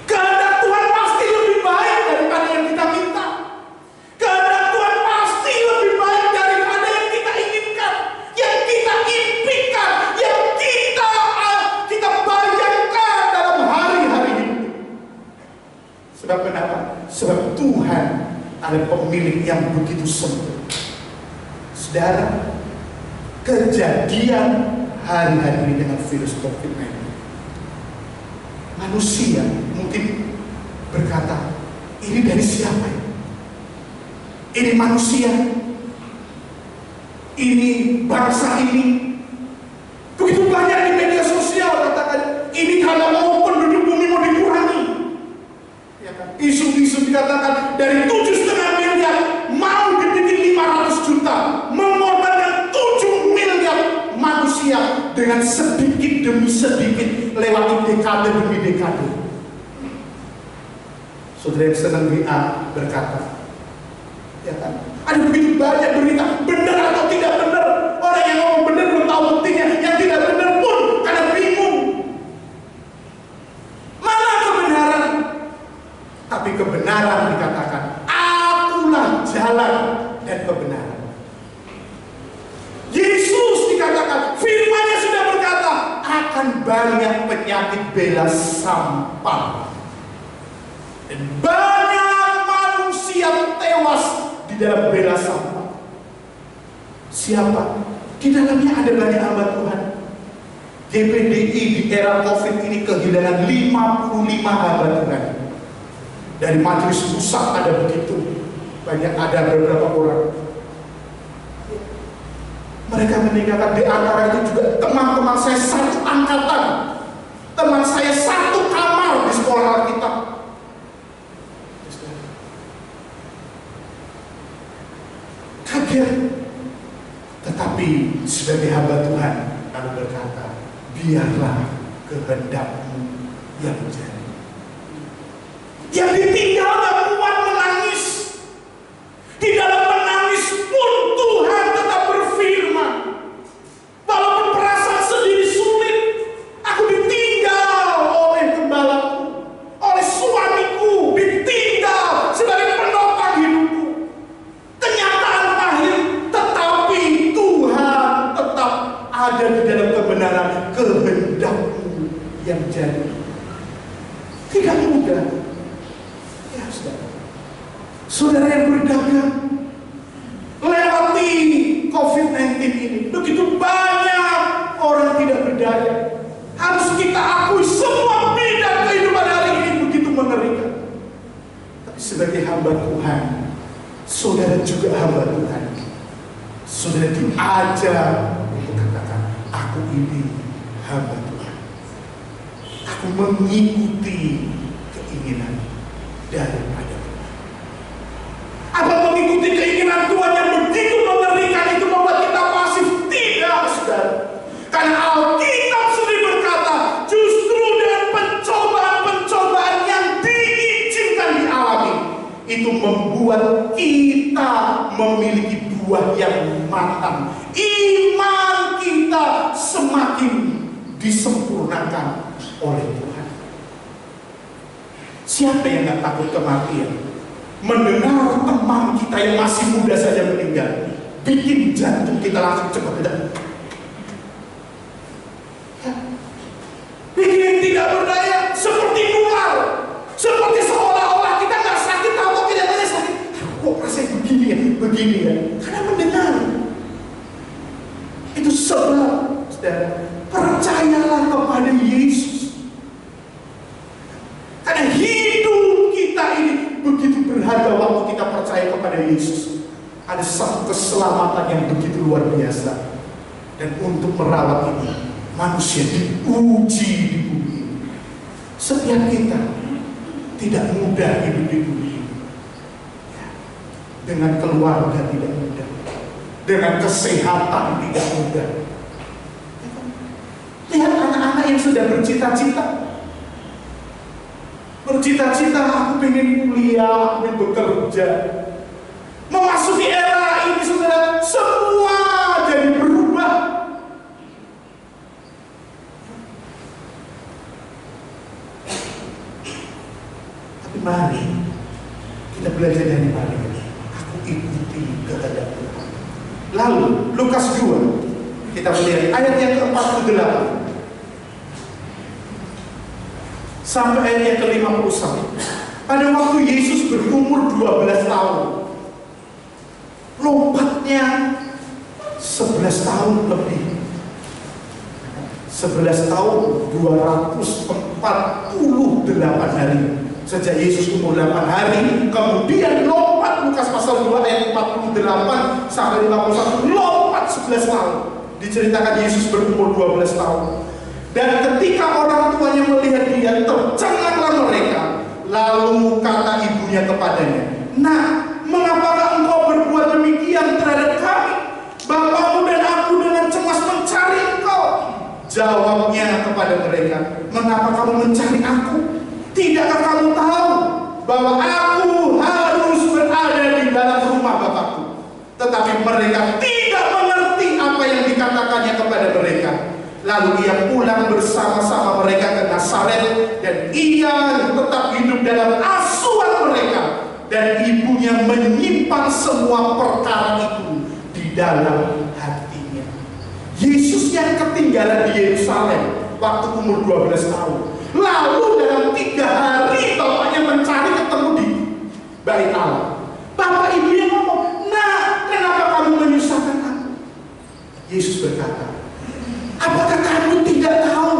Kehendak Tuhan pasti lebih baik daripada yang kita minta. Kehendak Tuhan pasti lebih baik daripada yang kita inginkan, yang kita impikan, yang kita bayangkan dalam hari-hari ini. Sebab kenapa? Sebab Tuhan ada pemilik yang begitu sempurna. Saudara, kejadian hari-hari ini dengan virus COVID-19, manusia mungkin berkata, ini dari siapa ya? Ini manusia, ini bangsa ini. Begitu banyak di media sosial katakan, ini karena mau penduduk bumi mau dikurangi. Isu-isu dikatakan dari 7,5 miliar mau dibikin 500 juta, mengorbankan 7 miliar manusia dengan sedikit demi sedikit lewati dekade demi dekade. Saudara yang senang WA berkata, ya kan? Ada begitu banyak berita, benar atau tidak benar. Orang yang ngomong benar belum tahu buktinya, yang tidak benar pun karena bingung. Mana kebenaran? Tapi kebenaran dikatakan, akulah jalan dan kebenaran. Yesus dikatakan, firman-Nya sudah berkata, akan banyak penyakit bela sampah. Dan banyak manusia tewas di dalam bela sampah. Siapa? Di dalamnya ada banyak hamba Tuhan. GPDI di era COVID ini kehilangan 55 hamba Tuhan. Dari majelis pusat ada begitu banyak, ada beberapa orang. Mereka meninggalkan, di antara itu juga teman-teman saya satu angkatan, teman saya satu kamar di sekolah kita. Kaget. Tetapi sebagai hamba Tuhan, lalu berkata, biarlah kehendakmu yang jadi. Yang ditinggal gak kuat menangis. Di dalam menangis pun Tuhan tetap berfirman. Walaupun perasaan sendiri sulit, aku ditinggal oleh gembalaku, oleh suamiku, ditinggal sebagai penopang hidupku. Kenyataan pahit, tetapi Tuhan tetap ada di dalam kebenaran. Kehendakmu yang jadi. Tidak mudah. Ya, saudara yang berdagang, lewati COVID-19 ini, begitu banyak orang tidak berdaya. Harus kita akui semua bidang kehidupan hari ini begitu mengerikan. Tapi sebagai hamba Tuhan, saudara juga hamba Tuhan. Saudara diajar untuk katakan, aku ini hamba Tuhan. Aku mengikuti keinginan daripada Tuhan. Apa mengikuti keinginan Tuhan yang begitu mengerikan itu membuat kita pasif? Tidak, saudara. Karena Alkitab sendiri berkata, justru dengan pencobaan-pencobaan yang diizinkan dialami, itu membuat kita memiliki buah yang matang. Iman kita semakin disempurnakan oleh Tuhan. Siapa yang gak takut kematian? Mendengar teman kita yang masih muda saja meninggal, bikin jantung kita langsung cepat. Bikin tidak berdaya, seperti nular, seperti seolah-olah kita nggak sakit, tahu kelihatannya sakit. Kok rasanya begini ya? Karena mendengar. Itu sebab, saudara, percayalah kepada Yesus. Karena hidup kita ini begitu berharga waktu kita percaya kepada Yesus. Ada satu keselamatan yang begitu luar biasa. Dan untuk merawat ini, manusia diuji di bumi. Setiap kita tidak mudah hidup di bumi. Dengan keluarga tidak mudah, dengan kesehatan tidak mudah. Lihat anak-anak yang sudah bercita-cita, aku pengen kuliah, aku pengen bekerja. Memasuki era ini, saudara, semua jadi berubah. Tapi mari kita belajar dari Maria. Aku ikuti kehendak Tuhan. Lalu Lukas 2, kita melihat ayat yang ke-48 sampai ayat yang ke-51. Pada waktu Yesus berumur 12 tahun, lompatnya 11 tahun lebih. 11 tahun 248 hari. Sejak Yesus umur 8 hari, kemudian lompat Lukas pasal 2 ayat 48 sampai 51, lompat 11 tahun. Diceritakan Yesus berumur 12 tahun. Dan ketika orang tuanya melihat dia, tercenganglah mereka. Lalu kata ibunya kepadanya, "Nak, mengapakah engkau berbuat demikian terhadap kami? Bapakmu dan aku dengan cemas mencari engkau." Jawabnya kepada mereka, "Mengapa kamu mencari aku? Tidakkah kamu tahu bahwa aku harus berada di dalam rumah Bapakku?" Tetapi mereka tidak mengerti apa yang dikatakannya kepada mereka. Lalu ia pulang bersama-sama mereka ke Nazaret, dan ia tetap hidup dalam asuhan mereka, dan ibunya menyimpan semua perkara itu di dalam hatinya. Yesus yang ketinggalan di Yerusalem waktu umur 12 tahun. Lalu dalam 3 hari bapaknya mencari ketemu di Bait Allah. Bapak ibunya ngomong, "Nah, kenapa kamu menyusahkan aku?" Yesus berkata, "Apakah kamu tidak tahu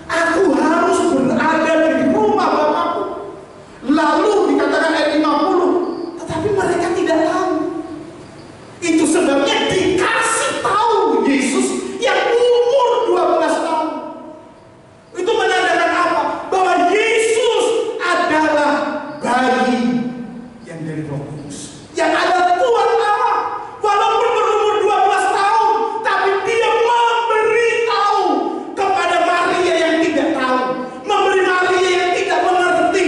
aku harus berada di rumah Bapakku?" Lalu dikatakan ayat 50, tetapi mereka tidak tahu. Itu sebabnya dikasih tahu Yesus yang umur 12 tahun. Itu menandakan apa? Bahwa Yesus adalah bayi yang dari Roh Kudus, yang ada Tuhan Allah. Walaupun berumur 12 tahun, tapi dia memberitahu kepada Maria yang tidak tahu, memberi Maria yang tidak mengerti.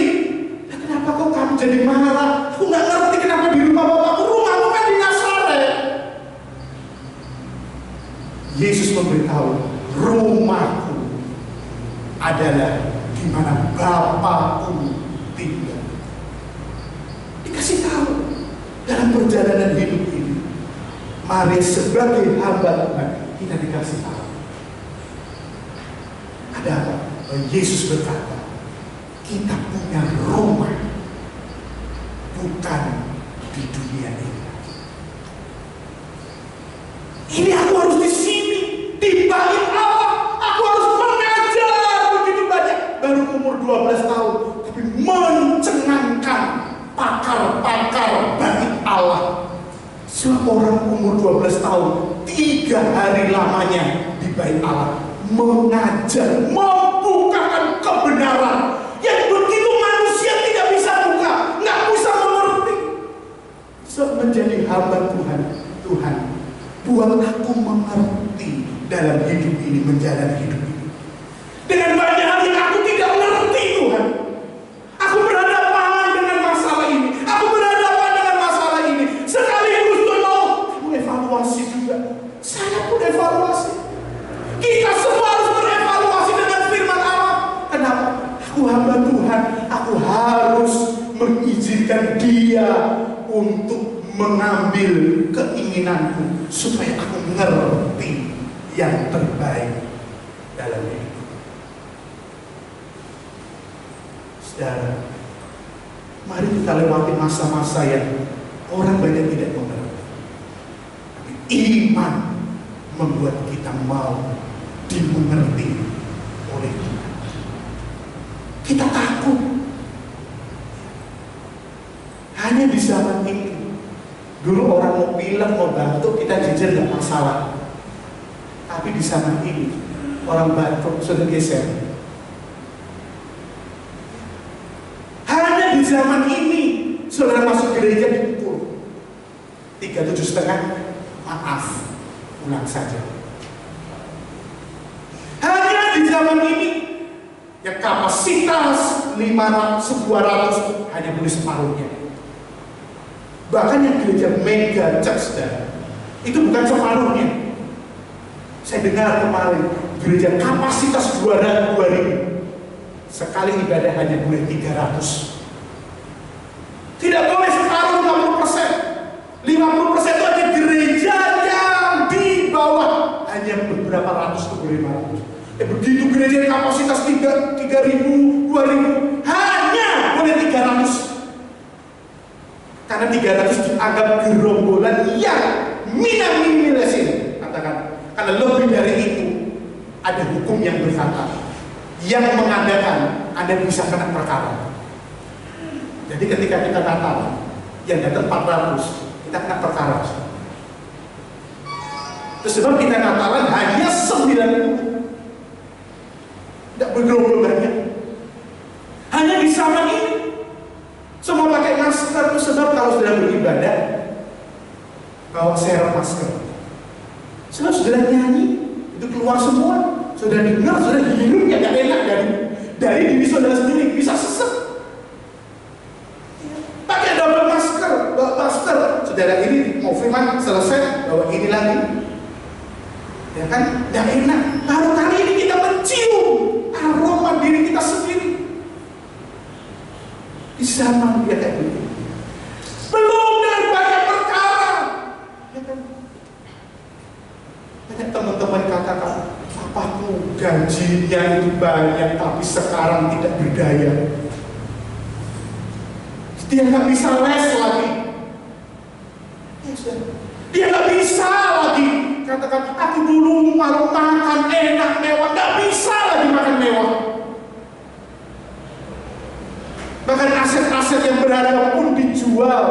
Nah, kenapa kok kamu jadi marah? Aku nggak ngerti kenapa di rumah Bapakku. Rumahmu kan di Nazaret. Yesus memberitahu, rumahku adalah di mana Bapakku tinggal. Dikasih tahu dalam perjalanan hidup ini. Mari sebagai hamba Tuhan kita dikasih tahu. Ada apa? Yesus berkata, kita punya rumah bukan di dunia ini. Ini aku harus di sini, di bait Allah. Aku harus mengajar begitu banyak. Baru umur 12 tahun, tapi mencengangkan pakar-pakar bait Allah. Seorang umur 12 tahun, 3 hari lamanya di bait Allah, mengajar, membukakan kebenaran yang begitu manusia tidak bisa buka, nggak bisa mengerti. Menjadi hamba Tuhan, Tuhan, buat aku mengerti dalam hidup ini, menjalani hidup ini. Dengan banyak hal yang aku tidak mengerti, Tuhan. Aku berhadapan dengan masalah ini, aku berhadapan dengan masalah ini. Sekaligus Tuhan mau kamu evaluasi juga. Saya pun evaluasi. Kita semua harus berevaluasi dengan firman Allah. Kenapa? Aku hamba Tuhan, aku harus mengizinkan Dia untuk mengambil keinginanku supaya aku mengerti yang terbaik dalam hidup. Saudara, mari kita lewati masa-masa yang orang banyak tidak mengerti. Tapi iman membuat kita mau dimengerti oleh Tuhan. Kita takut. Hanya di zaman ini, dulu orang mau bilang, mau batuk, kita jujur gak masalah. Tapi di zaman ini, orang batuk sudah geser. Hanya di zaman ini, saudara masuk gereja dipukul 37,5, maaf, pulang saja. Hanya di zaman ini, yang kapasitas 500, 200 hanya boleh separuhnya. Bahkan yang gereja mega church, itu bukan separuhnya. Saya dengar kemarin, gereja kapasitas 200.000, sekali ibadah hanya boleh 300. Tidak boleh separuh 50%. 50% itu hanya gereja yang di bawah, hanya beberapa ratus ke 500. Begitu gereja kapasitas 3.000, 2.000, hanya boleh 300. Karena 300 dianggap gerombolan yang minimalisir, katakan. Karena lebih dari itu, ada hukum yang berkata, yang mengadakan Anda bisa kena perkara. Jadi ketika kita Natal, yang datang 400, kita kena perkara. Terus sebab kita Natalan hanya 90, tidak bergerombol banyak. Hanya di zaman ini, semua pakai masker. Itu sebab kalau sudah beribadah, bawa serep masker. Sebab sudah nyanyi, itu keluar semua. Sudah dengar, sudah hirup, ya gak enak dari diri saudara sendiri, bisa sesek. Pakai double masker, bawa masker. Saudara ini mau firman selesai, bawa ini lagi. Ya kan, gak enak. Baru kali ini kita mencium aroma diri kita sendiri. Di zaman dia kayak begitu. Belum dengan banyak perkara. Ya kan? Banyak teman-teman katakan, papaku gajinya itu banyak, tapi sekarang tidak berdaya. Dia nggak bisa les lagi. Dia nggak bisa lagi. Katakan, aku dulu mau makan enak, mewah. Nggak bisa lagi makan mewah. Bahkan aset-aset yang berharga pun dijual.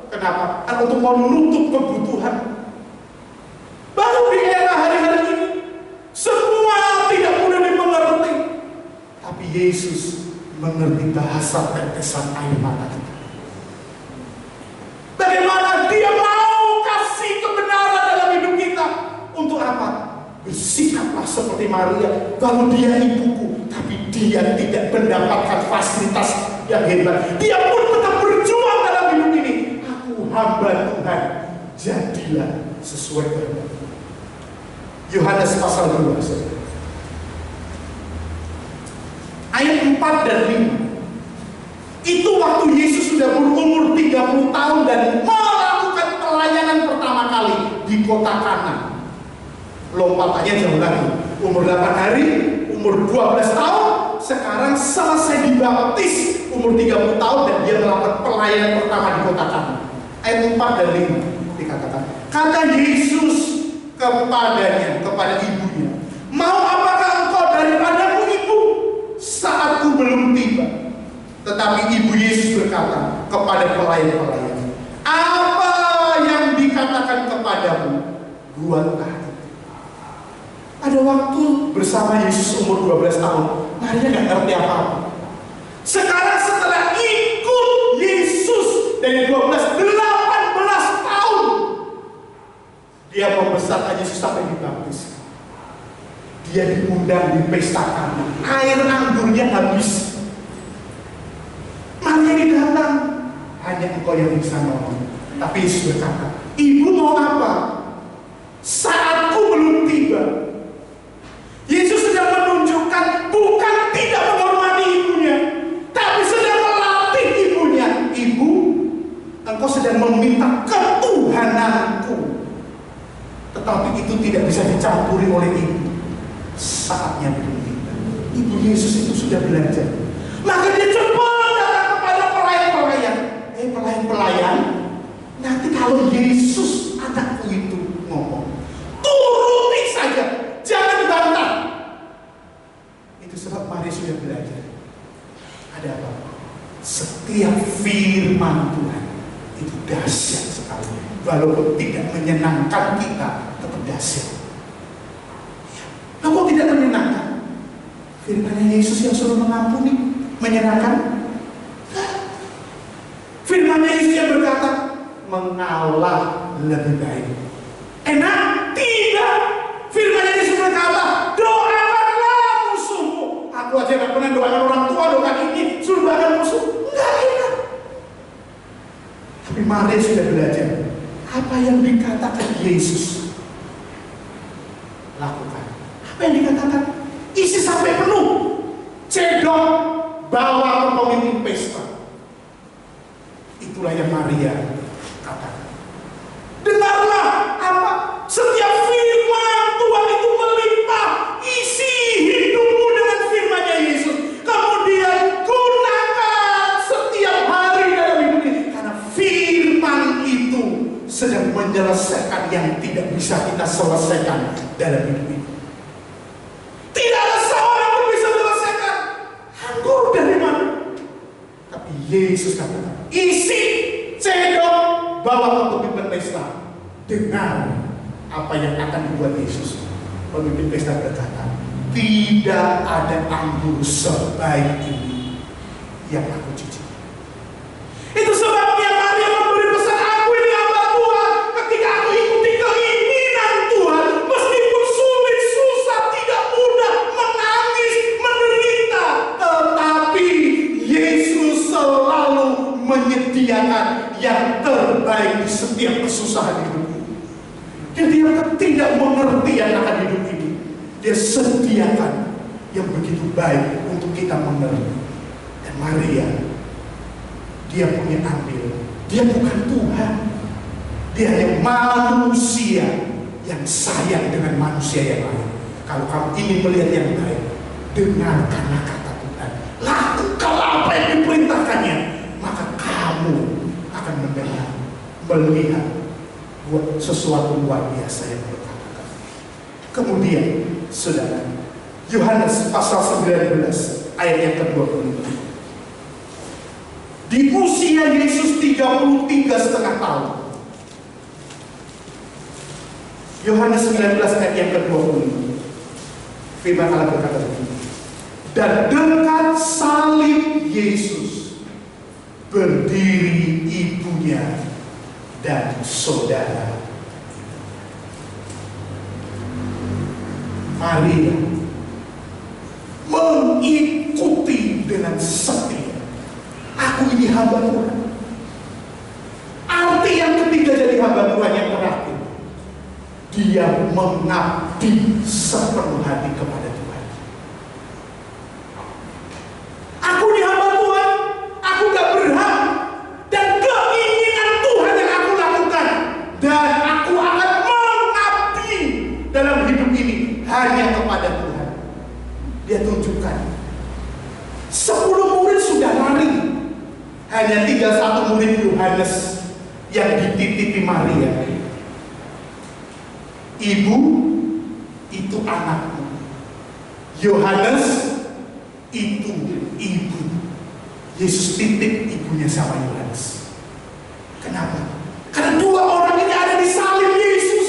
Kenapa? Karena untuk menutup kebutuhan. Baru di era hari-hari ini, semua tidak mudah dimengerti. Tapi Yesus mengerti bahasa tetesan air mata kita. Bagaimana Dia mau kasih kebenaran dalam hidup kita. Untuk apa? Bersikaplah seperti Maria. Kalau dia ibuku, tapi dia tidak mendapatkan fasilitas yang hebat. Dia pun tetap berjuang dalam hidup ini. Aku hamba Tuhan, jadilah sesuai kehendak. Yohanes pasal 2, ayat 4 dan 5. Itu waktu Yesus sudah berumur 30 tahun dan melakukan pelayanan pertama kali di kota Kana. Lompatannya jauh lagi. Umur 8 hari, umur 12 tahun, dibaptis umur 30 tahun dan dia melakukan pelayanan pertama di kota kami. Ayat 4 dan 5 dikatakan, kata Yesus kepadanya, kepada ibunya, mau apakah engkau daripadaku ibu? Saatku belum tiba. Tetapi ibu Yesus berkata kepada pelayan-pelayan, apa yang dikatakan kepadamu, buatlah. Ada waktu bersama Yesus umur 12 tahun, Maria nggak ngerti apa-apa. Sekarang setelah ikut Yesus dari 18 tahun, dia membesarkan Yesus sampai dibaptis. Dia diundang, dipestakan, air anggurnya habis. Maria datang, hanya engkau yang bisa ngomong. Tapi Yesus berkata, ibu mau apa? Saatku belum tiba. Yesus sedang menunjukkan bukan tidak menghormati ibunya, tapi sedang melatih ibunya. Ibu, engkau sedang meminta ketuhananku, tetapi itu tidak bisa dicampuri oleh ibu. Saatnya belum tiba. Ibu Yesus itu sudah belajar. Maka dia cepat datang kepada pelayan-pelayan. Pelayan-pelayan, nanti kalau Yesus anakku itu ngomong, turuti saja, jangan bantah. Itu sebab Maria sudah belajar. Ada apa? Setiap firman Tuhan itu dahsyat sekali. Walaupun tidak menyenangkan kita, tetap dahsyat. Kok tidak menyenangkan? Firman Yesus yang suruh mengampuni menyenangkan? Firman Yesus yang berkata mengalah lebih baik. Enak? Tidak. Firman Yesus berkata doakanlah musuhmu. Aku aja gak pernah doakan orang tua, doakan ini, suruh doakan musuh. Enggak enak. Tapi Maria sudah belajar. Apa yang dikatakan Yesus, lakukan. Apa yang dikatakan? Isi sampai penuh. Cedok, bawa ke pemimpin pesta. Itulah yang Maria katakan. Dengarlah apa? Setiap firman Tuhan itu melimpah. Isi hidupmu dengan firman-Nya Yesus. Kemudian gunakan setiap hari dalam hidup ini. Karena firman itu sedang menyelesaikan yang tidak bisa kita selesaikan dalam hidup ini. Tidak ada seorang pun bisa menyelesaikan. Anggur dari mana? Tapi Yesus katakan, isi, cedok, bawa ke pemimpin pesta. Dengar apa yang akan dibuat Yesus. Pemimpin pesta berkata, tidak ada anggur sebaik ini yang aku cicip. Itu sebabnya Maria memberi pesan, aku ini hamba Tuhan. Ketika aku ikuti keinginan Tuhan, meskipun sulit, susah, tidak mudah, menangis, menderita, tetapi Yesus selalu menyediakan yang terbaik di setiap kesusahan hidup ini. Dan dia tidak mengerti yang akan hidup ini. Dia sediakan yang begitu baik untuk kita mengerti. Dan Maria, dia punya andil. Dia bukan Tuhan. Dia hanya manusia yang sayang dengan manusia yang lain. Kalau kamu ingin melihat yang baik, dengarkanlah kata Tuhan. Lakukanlah apa yang diperintahkannya. Maka kamu akan mendengar, melihat sesuatu luar biasa yang berkata. Kemudian, saudara, Yohanes pasal 19 ayat yang ke-25. Di usia Yesus 33,5 tahun. Yohanes 19 ayat yang ke-25. Firman Allah berkata begini. Dan dekat salib Yesus berdiri ibunya dan saudara. Maria mengikuti dengan setia. Aku ini hamba Tuhan. Arti yang ketiga dari hamba Tuhan yang terakhir, dia mengabdi sepenuh hati kepada Tuhan. Aku ini hamba Tuhan, aku gak berhak, dan keinginan Tuhan yang aku lakukan, dan aku akan mengabdi dalam hidup ini hanya kepada Tuhan. Dia tunjukkan 10 murid hanya tinggal satu murid Yohanes yang dititipi Maria. Ibu, itu anakmu. Yohanes, itu ibu. Yesus titip ibunya sama Yohanes. Kenapa? Karena dua orang ini ada di salib Yesus.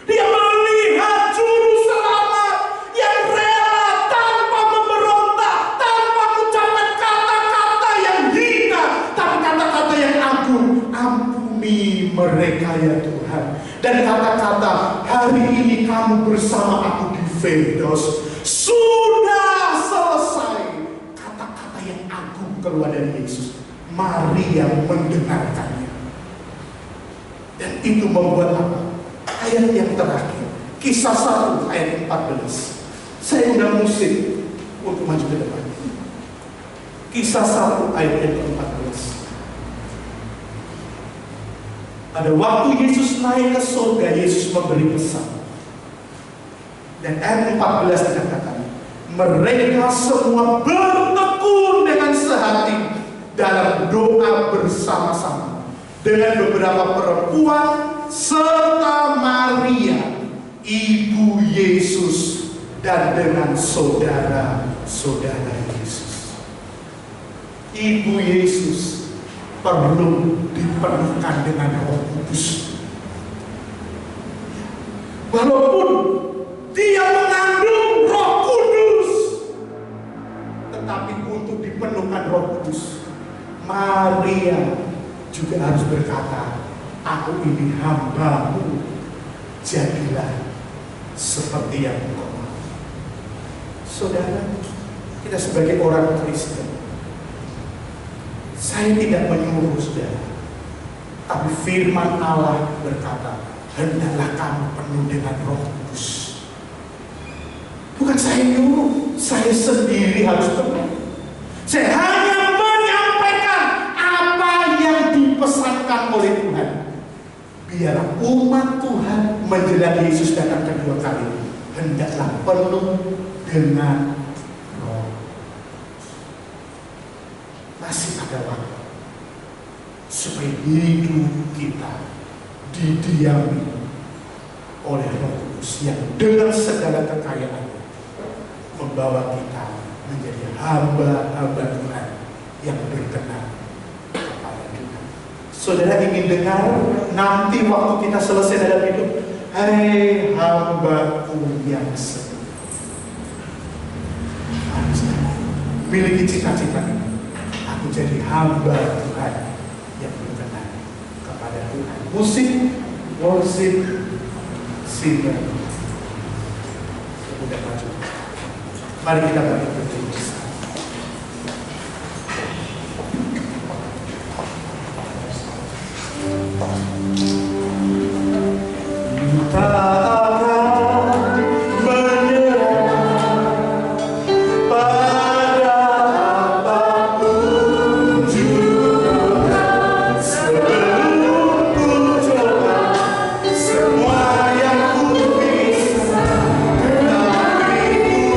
Dia melihat juru selamat yang rela tanpa memberontak, tanpa ucapan kata-kata yang hina, tapi kata-kata yang agung. Ampuni mereka ya Tuhan. Dan kata-kata, hari ini kamu bersama aku di Firdaus. Sudah selesai. Kata-kata yang agung keluar dari Yesus. Maria mendengarkannya. Dan itu membuat apa? Ayat yang terakhir, Kisah 1 ayat 14. Saya undang musik untuk maju ke depan. Kisah 1 ayat yang 14. Pada waktu Yesus naik ke surga, Yesus memberi pesan. Dan ayat 14 dikatakan, mereka semua bertekun dengan sehati dalam doa bersama-sama dengan beberapa perempuan serta Maria, ibu Yesus, dan dengan saudara-saudara Yesus. Ibu Yesus perlu dipenuhkan dengan Roh Kudus. Walaupun dia mengandung Roh Kudus, tetapi untuk dipenuhkan Roh Kudus, Maria juga harus berkata, aku ini hamba-Mu, jadilah seperti yang Engkau mau. Saudara, kita sebagai orang Kristen, saya tidak menyuruh saudara, tapi firman Allah berkata, hendaklah kamu penuh dengan Roh Kudus. Bukan saya nyuruh, saya sendiri harus penuh. Saya hanya menyampaikan apa yang dipesankan oleh Tuhan. Biarlah umat Tuhan menjelang Yesus datang kedua kali, hendaklah penuh dengan Roh. Masih ada waktu supaya hidup kita didiami oleh Roh Kudus yang dengan segala kekayaannya membawa kita menjadi hamba-hamba Tuhan yang berkenan kepada Tuhan. Saudara ingin dengar nanti waktu kita selesai dalam hidup, hai hamba-Ku yang setia, miliki cita-cita ini. Aku jadi hamba Tuhan yang berkenan kepada Tuhan. Musik, worship, singer. Sudah maju. Mari kita berdiri. Kita akan menyerah pada apapun juga, sebelum ku coba semua yang ku bisa, tetapi ku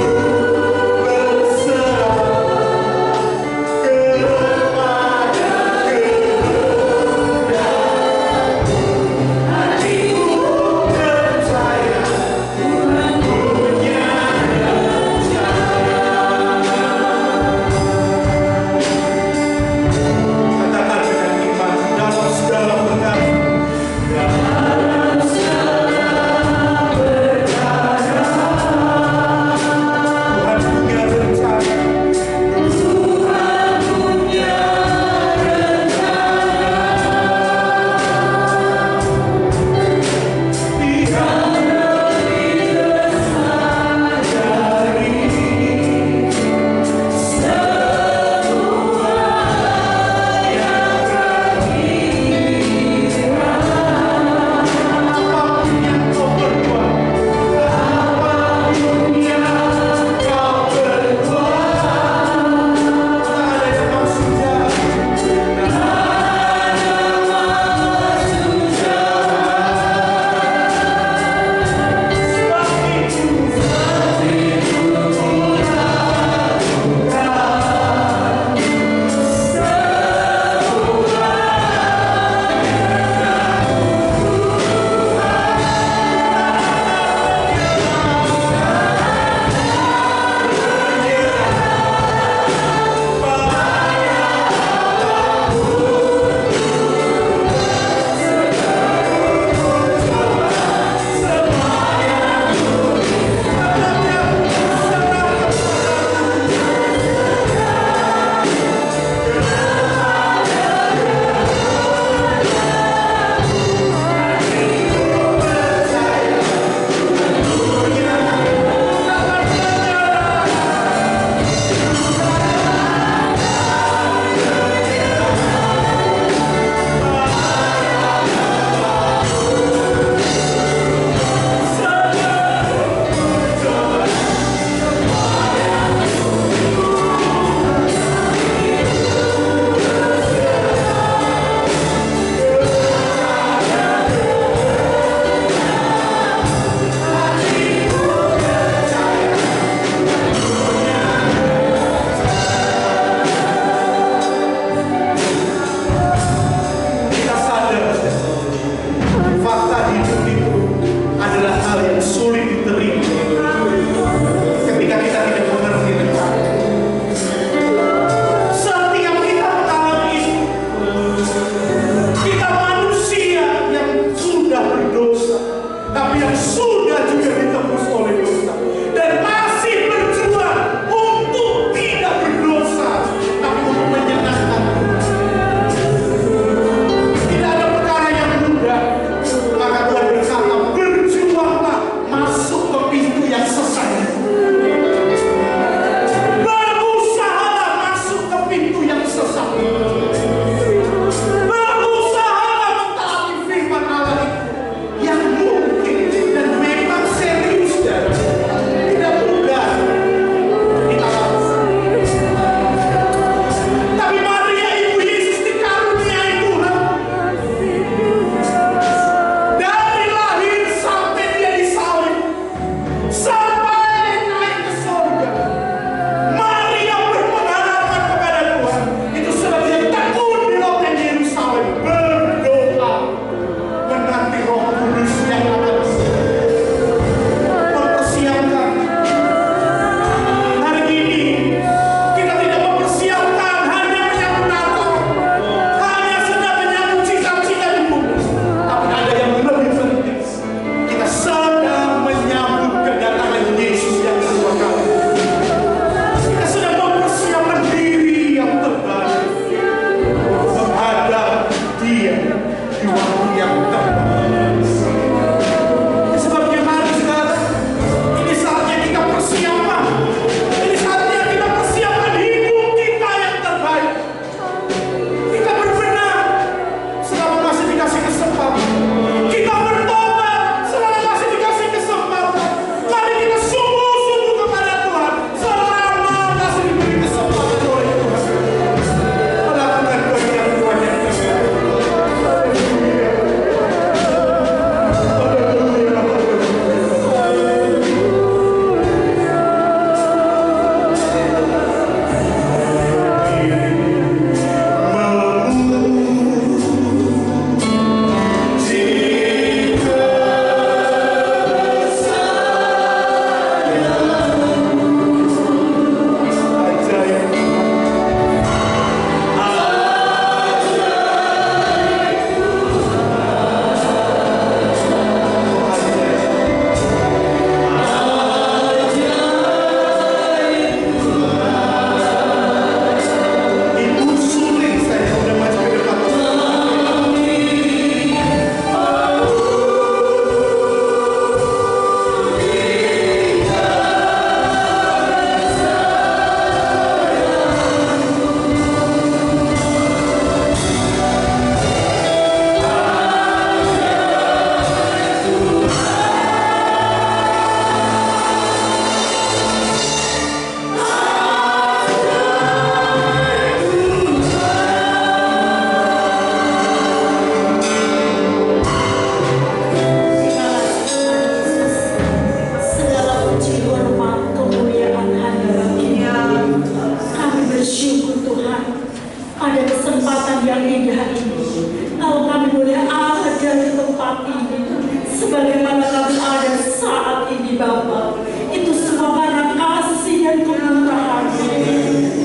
pada kesempatan yang indah ini, kalau kami boleh ada di tempat ini, sebagaimana kami ada saat ini Bapa, itu semua karena kasih dan kemurahan-Mu.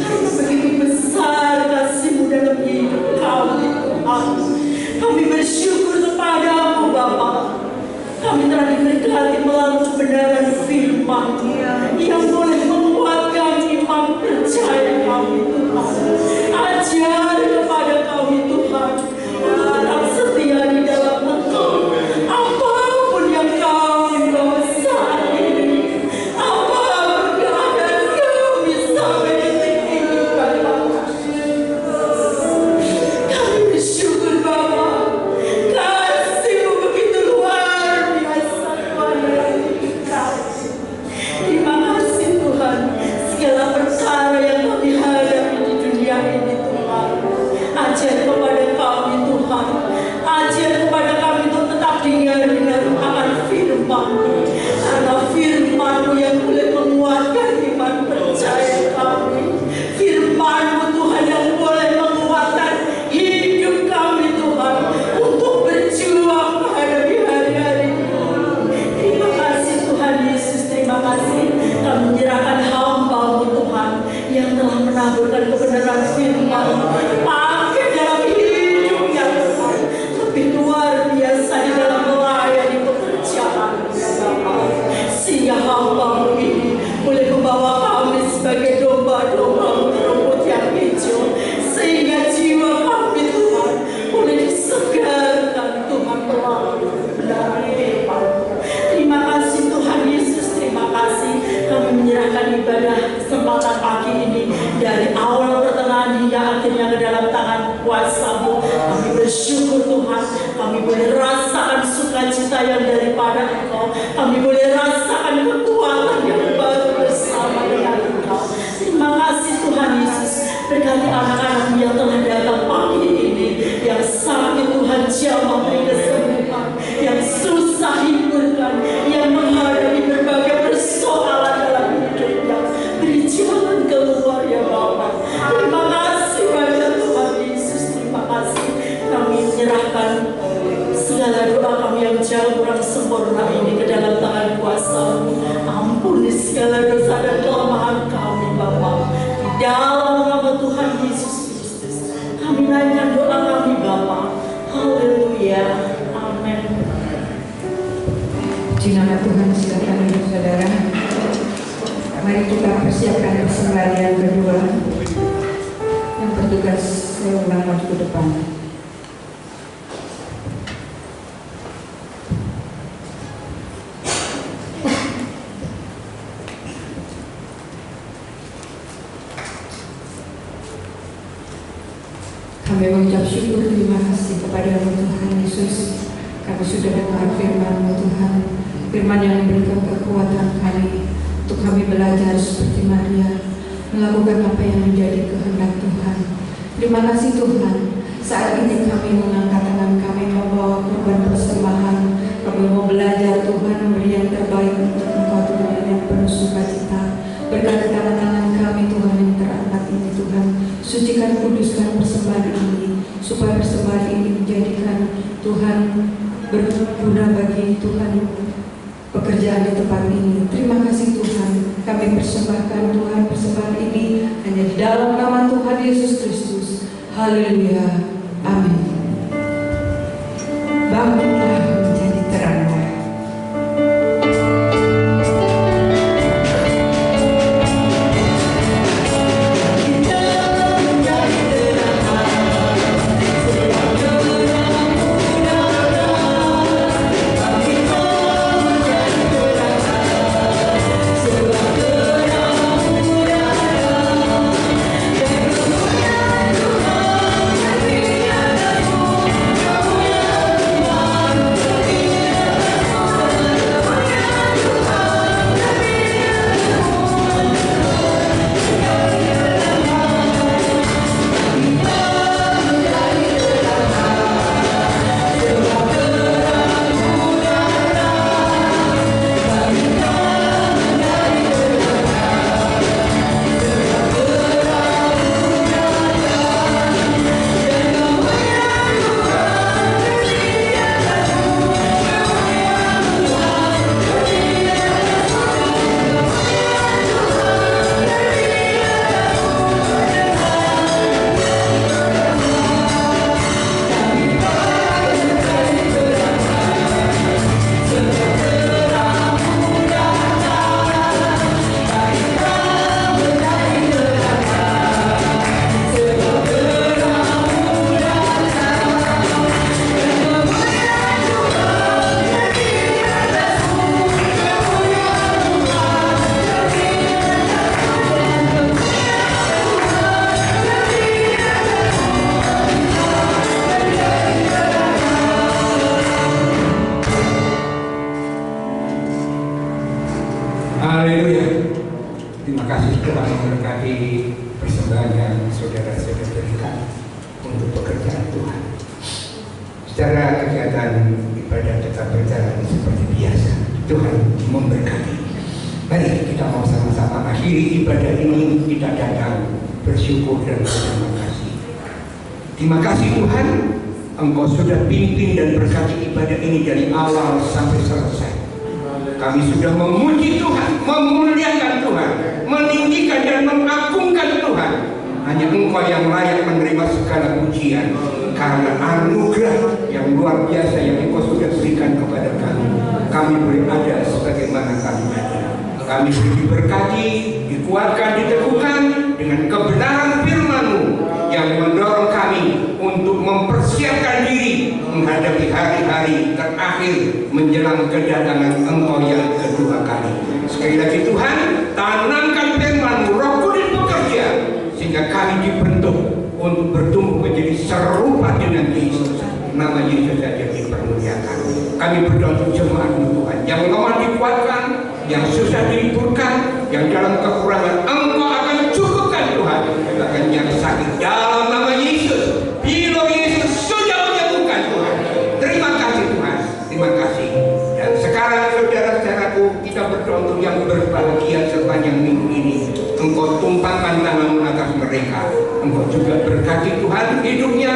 Karena begitu besar kasih-Mu dalam hidup kami Tuhan. Kami bersyukur kepadamu Bapa. Kami telah diberkati melalui kebenaran firman yang boleh menguatkan iman percaya kami Tuhan. Ajar kepada kami Tuhan untuk tetap setia di dalam Engkau. Apapun yang kami bawa saat ini, apapun keadaan kami sampai detik ini Bapa, kami bersyukur Bapa. Kasih-Mu begitu luar biasa Tuhan dalam hidup kami. Terima kasih Tuhan, segala perkara yang kami hadapi di dunia ini Tuhan, ajar kepada kami Tuhan, ajar kepada kami untuk tetap dengar akan firman-Mu, karena firman-Mu yang boleh menguatkan iman percaya kami, firman-Mu Tuhan yang boleh menguatkan hidup kami Tuhan untuk berjuang menghadapi hari-hari ini. Terima kasih Tuhan Yesus, terima kasih. Kami menyerahkan hamba-Mu Tuhan yang telah menaburkan kebenaran firman, pakai dalam hidup yang Tuhan lebih luar biasa di dalam melayani pekerjaan Bapa, sehingga hamba-Mu ini boleh membawa kami sebagai domba-domba rumput yang hijau, sehingga jiwa kami Tuhan boleh disegarkan Tuhan melalui kebenaran firman. Terima kasih Tuhan Yesus, terima kasih. Kami menyerahkan ibadah kesempatan pagi ini dari awal pertengahan hingga akhirnya ke dalam tangan kuasa-Mu. Kami bersyukur Tuhan, kami boleh rasakan sukacita yang daripada Engkau, kami boleh rasakan kekuatan yang baru bersama dengan Engkau. Terima kasih Tuhan Yesus, berkati anak-anak yang telah datang pagi ini, yang sakit Tuhan jamah beri kesembuhan, yang susah hiburkan, yang menghadapi berbagai persoalan dalam hidupnya, beri jalan keluar ya Bapa. Terima kasih banyak Tuhan Yesus, terima kasih. Kami menyerahkan segala doa kami yang jauh kurang sempurna ini ke dalam tangan kuasa-Mu. Ampuni segala dosa dan kelemahan kami Bapa. Di dalam nama Tuhan Yesus Kristus kami naikkan doa kami Bapa. Haleluya. Amin. Di nama Tuhan, silakan duduk saudara. Mari kita persiapkan persembahan yang kedua. Yang bertugas saya ulang maju ke depan. Kami mengucap syukur, terima kasih kepada Tuhan Yesus. Kami sudah dengar firman-Mu Tuhan, firman yang memberikan kekuatan kami untuk kami belajar seperti Maria, melakukan apa yang menjadi kehendak Tuhan. Terima kasih Tuhan, saat ini kami mengangkat tangan kami membawa korban persembahan. Kami mau belajar Tuhan memberi yang terbaik untuk Engkau Tuhan yang penuh sukacita. Berkati tangan-tangan kami Tuhan yang terangkat ini Tuhan, sucikan kuduskan persembahan ini, supaya persembahan ini menjadikan Tuhan berguna bagi Tuhan pekerjaan di tempat ini. Terima kasih Tuhan, kami persembahkan Tuhan persembahan ini hanya di dalam nama Tuhan Yesus Kristus. Haleluya, amin. Bangkitlah menjadi teranglah. Tuhan Tuhan memberkati persembahan yang saudara-saudara berikan untuk pekerjaan Tuhan. Secara kegiatan ibadah tetap berjalan seperti biasa. Tuhan memberkati. Mari kita mau sama-sama akhiri ibadah ini, kita datang bersyukur dan berterima kasih. Terima kasih Tuhan, Engkau sudah pimpin dan berkati ibadah ini dari awal sampai selesai. Kami sudah memuji Tuhan, memuliakan Tuhan, meninggikan dan mengagungkan Tuhan. Hanya Engkau yang layak menerima segala pujian, karena anugerah yang luar biasa yang Engkau sudah berikan kepada kami. Kami boleh ada sebagaimana kami ada. Kami diberkati, dikuatkan, diteguhkan dengan kebenaran firman-Mu yang mendorong kami untuk mempersiapkan diri menghadapi hari-hari terakhir menjelang kedatangan Engkau yang kedua kali. Sekali lagi Tuhan, tanamkan firman-Mu, Roh Kudus bekerja sehingga kami dibentuk untuk bertumbuh menjadi serupa dengan Yesus. Nama Yesus saja dipermuliakan. Kami berdoa untuk jemaat-Mu Tuhan yang lemah dikuatkan, yang susah diliburkan, yang dalam kekurangan Engkau akan cukupkan Tuhan. Bahkan yang sakit dalam nama Yesus, bila Yesus sudah menyembuhkan Tuhan. Terima kasih Tuhan, terima kasih. Dan sekarang saudara-saudaraku, kita berdoa untuk yang berbahagia sepanjang minggu ini. Engkau tumpahkan tangan-Mu atas mereka. Engkau juga berkati Tuhan hidupnya,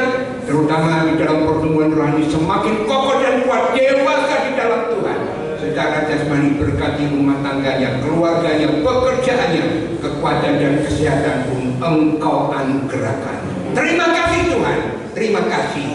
terutama di dalam pertumbuhan rohani semakin kokoh dan kuat, dewasa di dalam Tuhan. Secara jasmani berkati rumah tangganya, keluarganya, pekerjaannya, kekuatan dan kesehatan pun Engkau anugerahkan. Terima kasih Tuhan, terima kasih.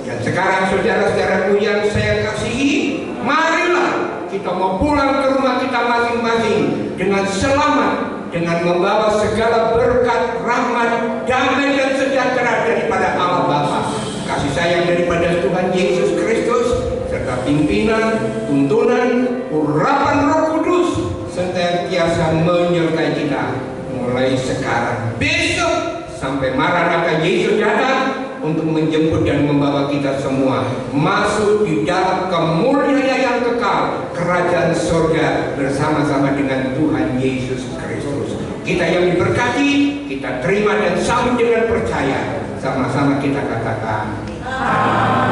Dan sekarang saudara-saudaraku yang saya kasihi, marilah kita mau pulang ke rumah kita masing-masing dengan selamat, dengan membawa segala berkat, rahmat, damai dan sejahtera daripada Allah Bapa, kasih sayang daripada Tuhan Yesus Kristus, serta pimpinan, tuntunan, urapan Roh Kudus senantiasa menyertai kita mulai sekarang, besok sampai Maranatha Yesus datang untuk menjemput dan membawa kita semua masuk di dalam kemuliaan yang kekal, kerajaan surga bersama-sama dengan Tuhan Yesus Kristus. Kita yang diberkati, kita terima dan sambut dengan percaya. Sama-sama kita katakan, Amin.